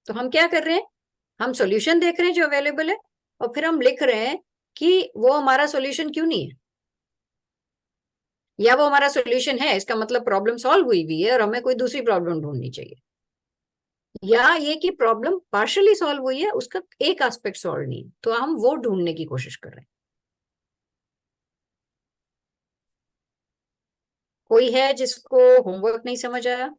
तो हम क्या कर रहे हैं, हम सॉल्यूशन देख रहे हैं जो अवेलेबल है, और फिर हम लिख रहे हैं कि वो हमारा सॉल्यूशन क्यों नहीं है, या वो हमारा सॉल्यूशन है इसका मतलब प्रॉब्लम सॉल्व हुई भी है और हमें कोई दूसरी प्रॉब्लम ढूंढनी चाहिए, या ये कि प्रॉब्लम पार्शियली सॉल्व हुई है उसका एक एस्पेक्ट सॉल्व नहीं है, तो हम वो ढूंढने की कोशिश कर रहे हैं। कोई है जिसको होमवर्क नहीं समझ आया?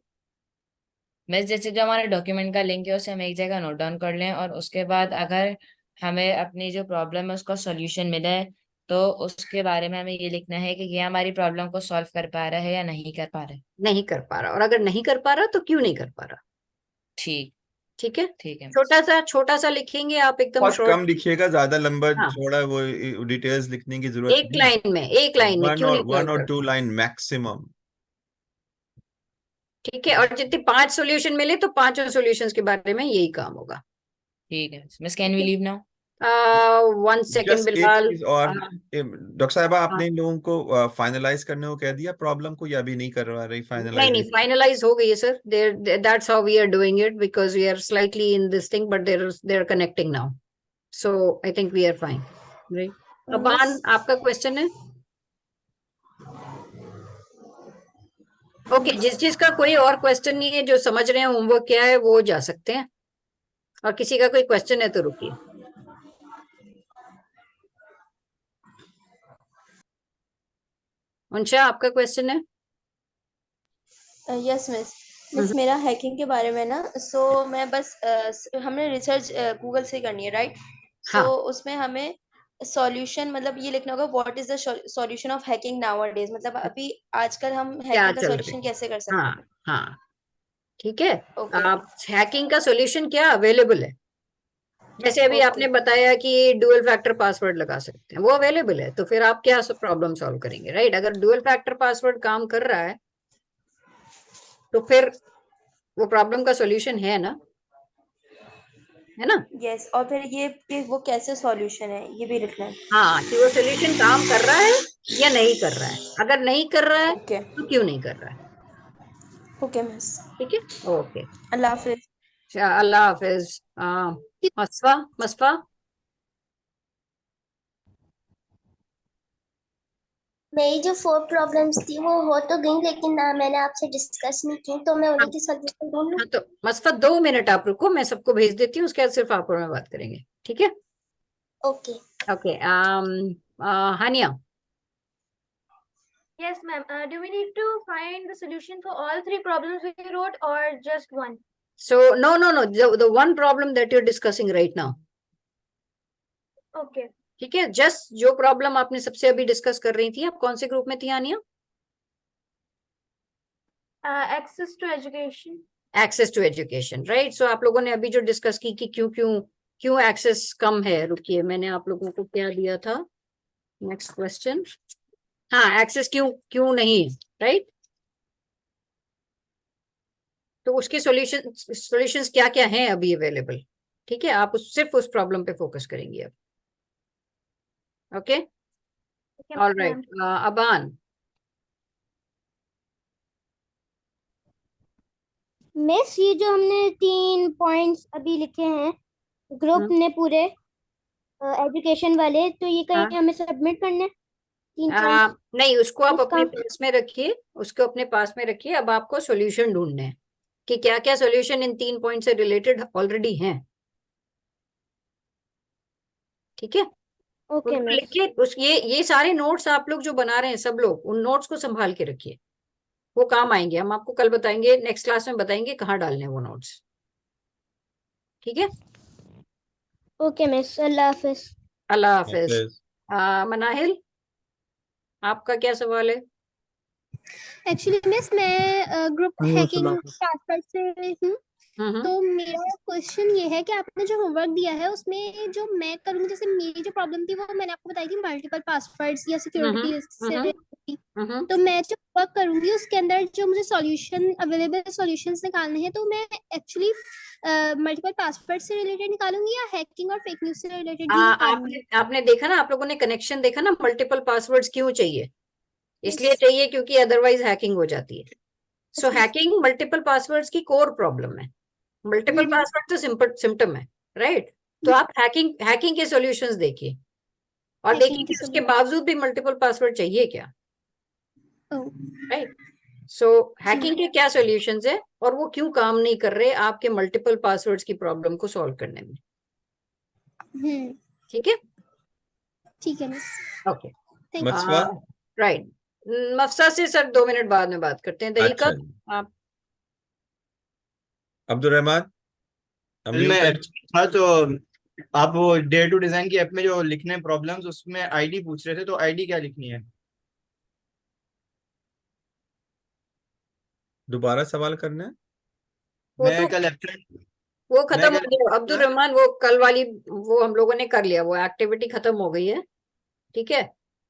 मिस जैसे जो हमारे डॉक्यूमेंट का लिंक है उसे हम एक जगह नोट डाउन कर लें, और उसके बाद अगर हमें अपनी जो प्रॉब्लम है उसका सॉल्यूशन मिला है तो उसके बारे में हमें ये लिखना है कि ये हमारी प्रॉब्लम को सॉल्व कर पा रहा है या नहीं कर पा रहा है। नहीं कर पा रहा, और अगर नहीं कर पा रहा तो क्यों नहीं कर पा रहा। ठीक ठीक है, ठीक है छोटा सा लिखेंगे आप, एकदम बहुत शॉर्ट। कम लिखिएगा, ज्यादा लंबा हाँ, चौड़ा वो डिटेल्स लिखने की जरूरत एक नहीं। लाइन में क्यों नहीं वन सॉल्व और कर टू पा। Line maximum. ठीक है, और जितने 5 सॉल्यूशन मिले तो 5 सॉल्यूशंस के बारे में यही काम होगा। ठीक है miss, can we leave now? 1 second just एक बिलाल। चीज और, डॉक्टर साहबा हाँ, आपने इन लोगों को फाइनलाइज करने को कह दिया प्रॉब्लम को, या अभी नहीं करवा रही नहीं फाइनलाइजेशन? फाइनलाइज हो गई है sir, that's how we are doing it because we are slightly in this thing but there connecting now, so I think we are fine. Right, Aban आपका क्वेश्चन है? ओके, जिसका कोई और क्वेश्चन नहीं है, जो समझ रहे हैं होमवर्क क्या है वो जा सकते हैं, और किसी का कोई क्वेश्चन है तो रुकिए। उनशा आपका क्वेश्चन है? यस मिस मेरा हैकिंग के बारे में ना, सो मैं बस हमने रिसर्च गूगल से करनी है, राइट? सो हाँ, उसमें हमें सॉल्यूशन मतलब ये लिखना होगा what is the solution of hacking nowadays, मतलब अभी आजकल हम क्या हैकिंग का चल रहे सॉल्यूशन हैं? कैसे कर सकते हाँ हैं? हाँ, ठीक है। ओके आप हैकिंग का सॉल्यूशन क्या अवेलेबल है, जैसे अभी ओके आपने बताया कि डुअल फैक्टर पासवर्ड लगा सकते हैं, वो अवेलेबल है, तो फिर आप क्या प्रॉब्लम सॉल्व करेंगे, राइट? अगर डुअल फैक्टर पासवर्ड काम कर रहा है तो फिर वो प्रॉब्लम का सॉल्यूशन है ना, है ना? यस, और फिर ये कि वो कैसे सॉल्यूशन है ये भी लिखना है। हाँ, कि वो सॉल्यूशन काम कर रहा है या नहीं कर रहा है, अगर नहीं कर रहा है ओके तो क्यों नहीं कर रहा है। ओके मिस, ठीक है, ओके, अल्लाह हाफिज। अल्लाह हाफिज। मसफा, मसफा मेरी जो 4 प्रॉब्लम्स थी वो हो तो गई, लेकिन मैंने आपसे डिस्कस नहीं की, तो मैं उन्हीं की सॉल्यूशन ढूंढ लूं। हाँ, तो मसफा 2 मिनट आप रुको, मैं सबको भेज देती हूँ, उसके बाद सिर्फ आप और मैं बात करेंगे, ठीक है? Okay okay, Hania. Yes, ma'am. Do we need to find the solution for all 3 problems we wrote or just one? So no, the one problem that you're discussing right now. Okay. ठीक है, जस्ट जो problem आपने सबसे अभी discuss कर रही थी, आप कौन से ग्रुप में थी Aniya? Access to education. Access to education, right? So आप लोगों ने अभी जो डिस्कस की कि क्यों क्यों क्यों एक्सेस कम है, रुकिए मैंने आप लोगों को क्या दिया था, नेक्स्ट क्वेश्चन। हाँ, एक्सेस क्यों क्यों नहीं है, राइट? तो उसके सॉल्यूशंस क्या क्या हैं अभी अवेलेबल, ठीक है? आप सिर्फ उस प्रॉब्लम पे फोकस करेंगे अब, okay? Okay, all ma'am. Right, Aban. Miss ये जो हमने 3 पॉइंट्स अभी लिखे हैं ग्रुप ने पूरे एजुकेशन वाले, तो ये कहीं हमें सबमिट करने हैं 3 पॉइंट्स? नहीं, उसको आप उस अपने काम पास में रखिए, उसको अपने पास में रखिए। अब आपको सॉल्यूशन ढूंढने हैं कि क्या क्या सॉल्यूशन इन 3 पॉइंट से रिलेटेड ऑलरेडी हैं, ठीक है? Okay miss. लिखिए उस ये सारे नोट्स आप लोग जो बना रहे हैं सब लोग, उन नोट्स को संभाल के रखिए, वो काम आएंगे। हम आपको कल बताएंगे, नेक्स्ट क्लास में बताएंगे कहाँ डालने हैं वो नोट्स, ठीक है? ओके मिस, अल्लाह हाफिज। अल्लाह हाफिज। मनाहिल, आपका क्या सवाल है? एक्चुअली मिस मैं ग्रुप हैकिंग पासवर्ड से हूँ। तो मेरा क्वेश्चन ये है कि आपने जो होमवर्क दिया है उसमें जो मैं करूँगी, जैसे मेरी जो प्रॉब्लम थी वो मैंने आपको बताई थी, मल्टीपल पासवर्ड्स या सिक्योरिटी से तो मैं जो वर्क करूंगी उसके अंदर जो मुझे सॉल्यूशन अवेलेबल सॉल्यूशंस निकालने हैं, तो मैं एक्चुअली मल्टीपल पासवर्ड से रिलेटेड निकालूंगी या हैकिंग और फेक न्यूज से रिलेटेड भी निकालूंगी? आपने देखा ना, आप लोगों ने कनेक्शन देखा ना, मल्टीपल पासवर्ड्स क्यों चाहिए? इसलिए चाहिए क्योंकि अदरवाइज हैकिंग हो जाती है। सो हैकिंग मल्टीपल पासवर्ड्स की कोर प्रॉब्लम है। मल्टीपल पासवर्ड तो सिम्टम है, राइट? तो आप हैकिंग के सॉल्यूशंस देखिए और देखिए कि उसके बावजूद भी मल्टीपल पासवर्ड चाहिए क्या, राइट? सो हैकिंग के क्या सॉल्यूशंस है और वो क्यों काम नहीं कर रहे आपके मल्टीपल पासवर्ड्स की प्रॉब्लम को सॉल्व करने में। ठीक है, ठीक है मिस। ओके, मसफा? राइट। मफसा से सर 2 मिनट बाद में बात करते हैं। दही अच्छा का आप अब्दुल रहमान मैं था तो आप वो डे टू डिजाइन की ऐप में जो लिखने प्रॉब्लम्स उसमें आईडी पूछ रहे थे, तो आईडी क्या लिखनी है? दोबारा सवाल करना है? मैं कल वो खत्म हो गया अब्दुल रहमान, वो कल वाली वो हम लोगों ने कर लिया, वो एक्टिविटी खत्म हो गई है। ठीक है,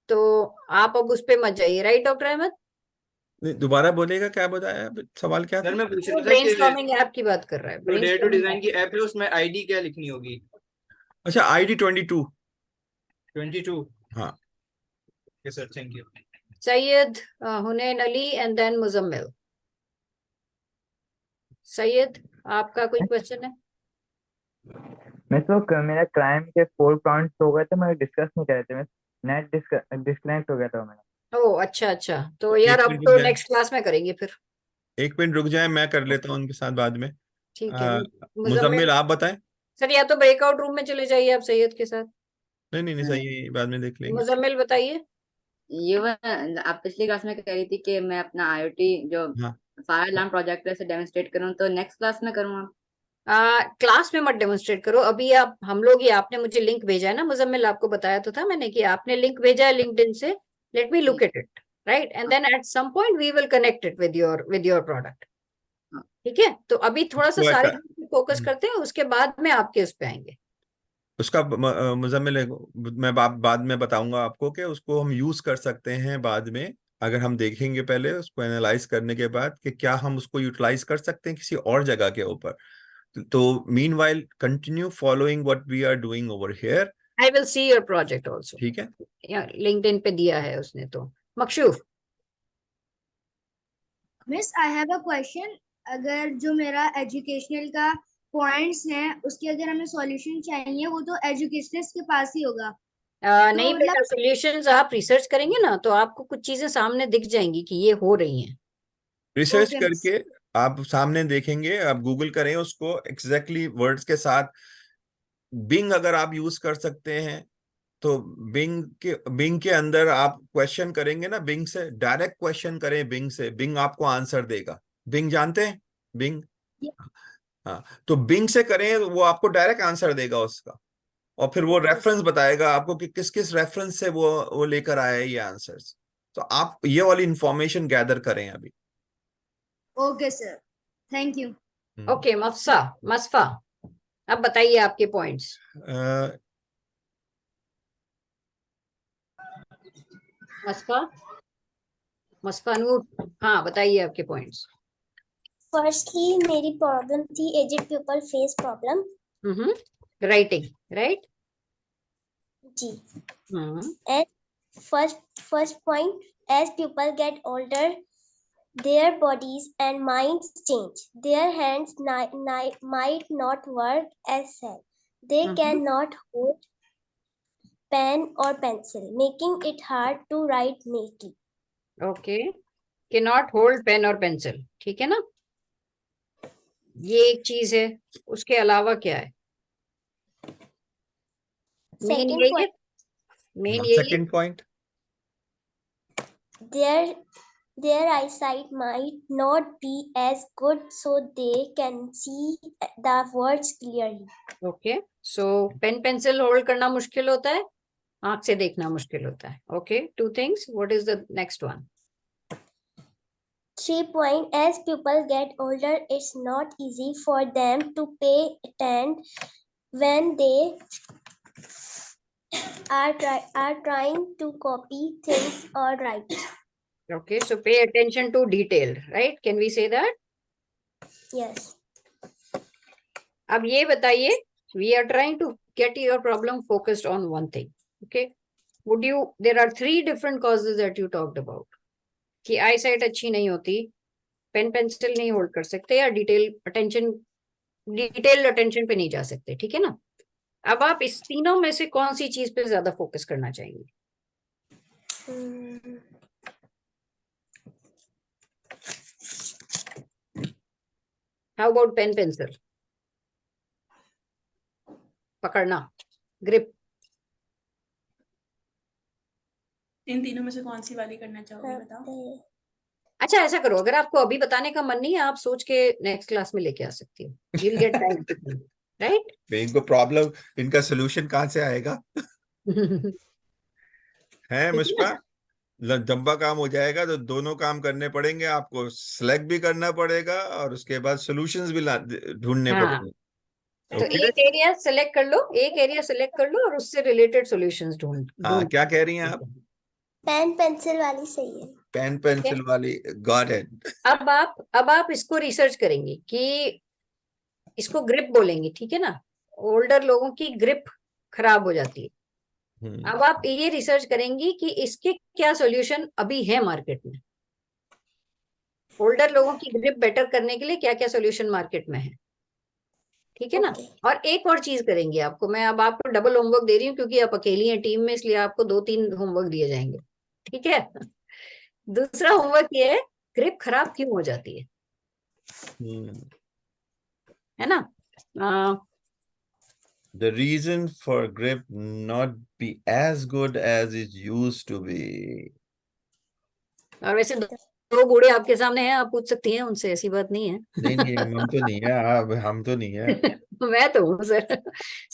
तो आप अब उस पे मत जाइए, राइट डॉक्टर अहमद? दोबारा बोलेगा, क्या बताया सवाल क्या था? सर मैं पूछ रहा था ब्रेनस्टॉर्मिंग ऐप की बात कर रहा है। डे टू डिजाइन की ऐप है, उसमें आईडी क्या लिखनी होगी? अच्छा, आईडी 22। हाँ sir, thank you. Syed Hunain Ali and then Muzammil. Syed, आपका कोई क्वेश्चन है? मैं तो मेरा क्राइम के 4 पॉइंट्स हो गए थे, मैं डिस्कस नहीं कर रहे थे, मैं नेट डिस्कनेक्ट हो गया था मेरा। ओह अच्छा अच्छा, तो यार अब तो नेक्स्ट क्लास में करेंगे फिर। 1 मिनट रुक जाए, मैं कर लेता हूँ उनके साथ बाद में। ठीक है, मुजम्मिल आप बताएं। सर या तो ब्रेकआउट रूम में चले जाइए आप सैयद के साथ। नहीं सही है, बाद में देख लेंगे। मुजम्मिल बताइए। ये आप पिछली क्लास में कह रही थी कि मैं अपना आईओटी जो फायर अलार्म प्रोजेक्ट है डेमोन्स्ट्रेट करूं, तो नेक्स्ट क्लास में करूंगा? क्लास में मत डेमोन्स्ट्रेट करो अभी। आप हम लोग ही, आपने मुझे लिंक भेजा है ना मुजम्मिल, आपको बताया तो था मैंने कि आपने लिंक भेजा है लिंक्डइन से। Let me look at it, right, and then at some point we will connect it with your product. ठीक है, तो अभी थोड़ा सा सारे फोकस करते हैं, उसके बाद में आपके उस पे आएंगे। उसका मुजम्मिल मैं बाद में बताऊंगा आपको कि उसको हम यूज कर सकते हैं बाद में, अगर हम देखेंगे पहले उसको एनालाइज करने के बाद कि क्या हम उसको यूटिलाइज कर सकते हैं किसी और जगह के ऊपर। तो meanwhile continue following what we are doing over here. I will see your project also. ठीक है, लिंक्डइन पे दिया है उसने तो। Maqshoof. Miss I have a question. अगर जो मेरा एजुकेशनल का पॉइंट्स हैं उसके अगर हमें सॉल्यूशन चाहिए, वो तो एजुकेशनिस्ट के पास ही होगा। नहीं बेटा, सॉल्यूशंस आप रिसर्च करेंगे ना तो आपको कुछ चीजें सामने दिख जाएंगी कि ये हो रही हैं। रिसर्च करके आप सामने देखेंगे, आप गूगल करें उसको एग्जैक्टली वर्ड्स के साथ। बिंग अगर आप यूज कर सकते हैं तो बिंग के अंदर आप क्वेश्चन करेंगे ना, बिंग से डायरेक्ट क्वेश्चन करें, बिंग से, बिंग आपको आंसर देगा। बिंग जानते हैं बिंग? हाँ, तो बिंग से करें तो वो आपको डायरेक्ट आंसर देगा उसका, और फिर वो रेफरेंस बताएगा आपको कि किस किस रेफरेंस से वो लेकर आया है ये आंसर्स। तो आप ये वाली इंफॉर्मेशन गैदर करें अभी। Okay sir, thank you. Okay Masfa, अब बताइए आपके पॉइंट्स। मसफा नूर, हाँ बताइए आपके पॉइंट्स। फर्स्टली मेरी प्रॉब्लम थी aged people face problem. Writing, right जी। As first point, as people get older their bodies and minds change. Their hands might not work as well. They cannot hold pen or pencil, making it hard to write neatly. Okay, cannot hold pen और pencil, ठीक है ना? ये एक चीज है, उसके अलावा क्या है? Main second point, their eyesight might not be as good, so they can see the words clearly. Okay, so pen pencil hold करना मुश्किल होता है, आंख से देखना मुश्किल होता है। Okay, 2 things. What is the next one? 3 point, as people get older, it's not easy for them to pay attention when they are trying to copy things or write. Okay, so pay attention to detail, right? Can we say that? Yes. अब ये बताइए, we are trying to get your problem focused on one thing. Okay, would you? There are 3 different causes that you talked about. कि आई site अच्छी नहीं होती, pen pencil नहीं hold कर सकते, या डिटेल्ड अटेंशन पे नहीं जा सकते, ठीक है ना? अब आप इस तीनों में से कौन सी चीज पे ज्यादा फोकस करना चाहेंगे? How about pen pencil? पकड़ना, ग्रिप। इन तीनों में से कौन सी वाली करना चाहोगे, बताओ। अच्छा, ऐसा करो, अगर आपको अभी बताने का मन नहीं है, आप सोच के नेक्स्ट क्लास में लेके आ सकती हो। You'll get time to think, right? इनको प्रॉब्लम, इनका सोल्यूशन कहाँ से आएगा? है मुश्फा, लंबा काम हो जाएगा तो दोनों काम करने पड़ेंगे आपको, सेलेक्ट भी करना पड़ेगा और उसके बाद सॉल्यूशंस भी ढूंढने पड़ेंगे। तो एक एरिया सेलेक्ट कर लो, और उससे रिलेटेड सॉल्यूशंस ढूंढ। हाँ, क्या कह रही हैं आप? पेन पेंसिल वाली सही है। पेन पेंसिल वाली, गॉट इट। अब आप इसको रिसर्च करेंगे कि इसको ग्रिप बोलेंगे, ठीक है ना? ओल्डर लोगों की ग्रिप खराब हो जाती है। अब आप ये रिसर्च करेंगी कि इसके क्या सॉल्यूशन अभी है मार्केट में, ओल्डर लोगों की ग्रिप बेटर करने के लिए क्या क्या सॉल्यूशन मार्केट में है, ठीक है ना? और एक और चीज करेंगे, मैं अब आपको डबल होमवर्क दे रही हूँ क्योंकि आप अकेली हैं टीम में, इसलिए आपको 2-3 होमवर्क दिए जाएंगे, ठीक है? दूसरा होमवर्क ये है, ग्रिप खराब क्यों हो जाती है ना? The reason for grip not be as good as it used to be. और वैसे 2 बूढ़े आपके सामने हैं, आप पूछ सकती हैं उनसे, ऐसी बात नहीं है। नहीं, हम तो नहीं है, हम तो नहीं है। मैं तो हूँ sir.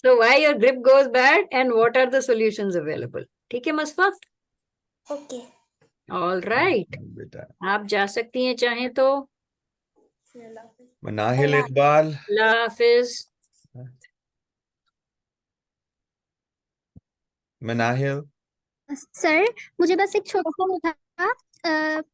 So why your grip goes bad and what are the solutions available? ठीक है मुस्फा? ओके। All right. बेटा आप जा सकती हैं चाहे तो। मनाहिल इकबाल, अल्लाह हाफिज। मनाहिल। सर मुझे बस एक छोटा सा वो था,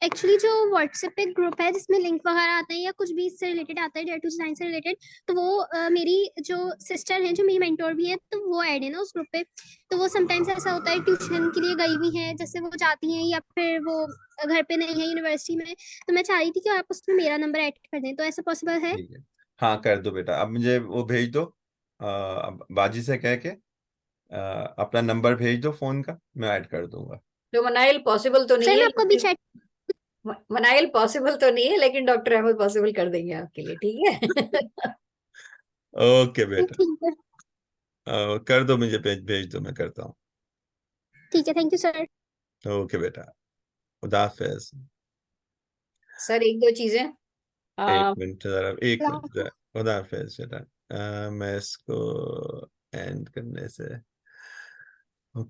एक्चुअली जो व्हाट्सएप पे ग्रुप है जिसमें लिंक वगैरह आता है या कुछ भी इससे रिलेटेड आता है, डेटा टू डिजाइन से रिलेटेड, तो वो मेरी जो सिस्टर है जो मेरी मेंटोर भी है, तो वो ऐड है ना उस ग्रुप पे। तो वो समटाइम्स ऐसा होता है ट्यूशन के लिए गई हुई है, जैसे वो जाती हैं या फिर वो घर पे नहीं है यूनिवर्सिटी में, तो मैं चाह रही थी कि आप उसमें मेरा नंबर ऐड कर दें, तो ऐसा पॉसिबल है? हाँ कर दो बेटा, अब मुझे वो भेज दो, बाजी से कह के अपना नंबर भेज दो फोन का, मैं ऐड कर दूंगा। तो मनाइल पॉसिबल तो नहीं सर है, मैं आपको अभी चैट मनाइल पॉसिबल तो नहीं है, लेकिन डॉक्टर अहमद पॉसिबल कर देंगे आपके लिए, ठीक है? ओके बेटा, ठीक है, कर दो, मुझे भेज दो, मैं करता हूँ। ठीक है, थैंक यू सर। ओके बेटा, खुदा हाफिज। सर 1-2 चीजें। एक मिनट जरा, एक मिनट, खुदा हाफिज बेटा। मैं इसको एंड करने से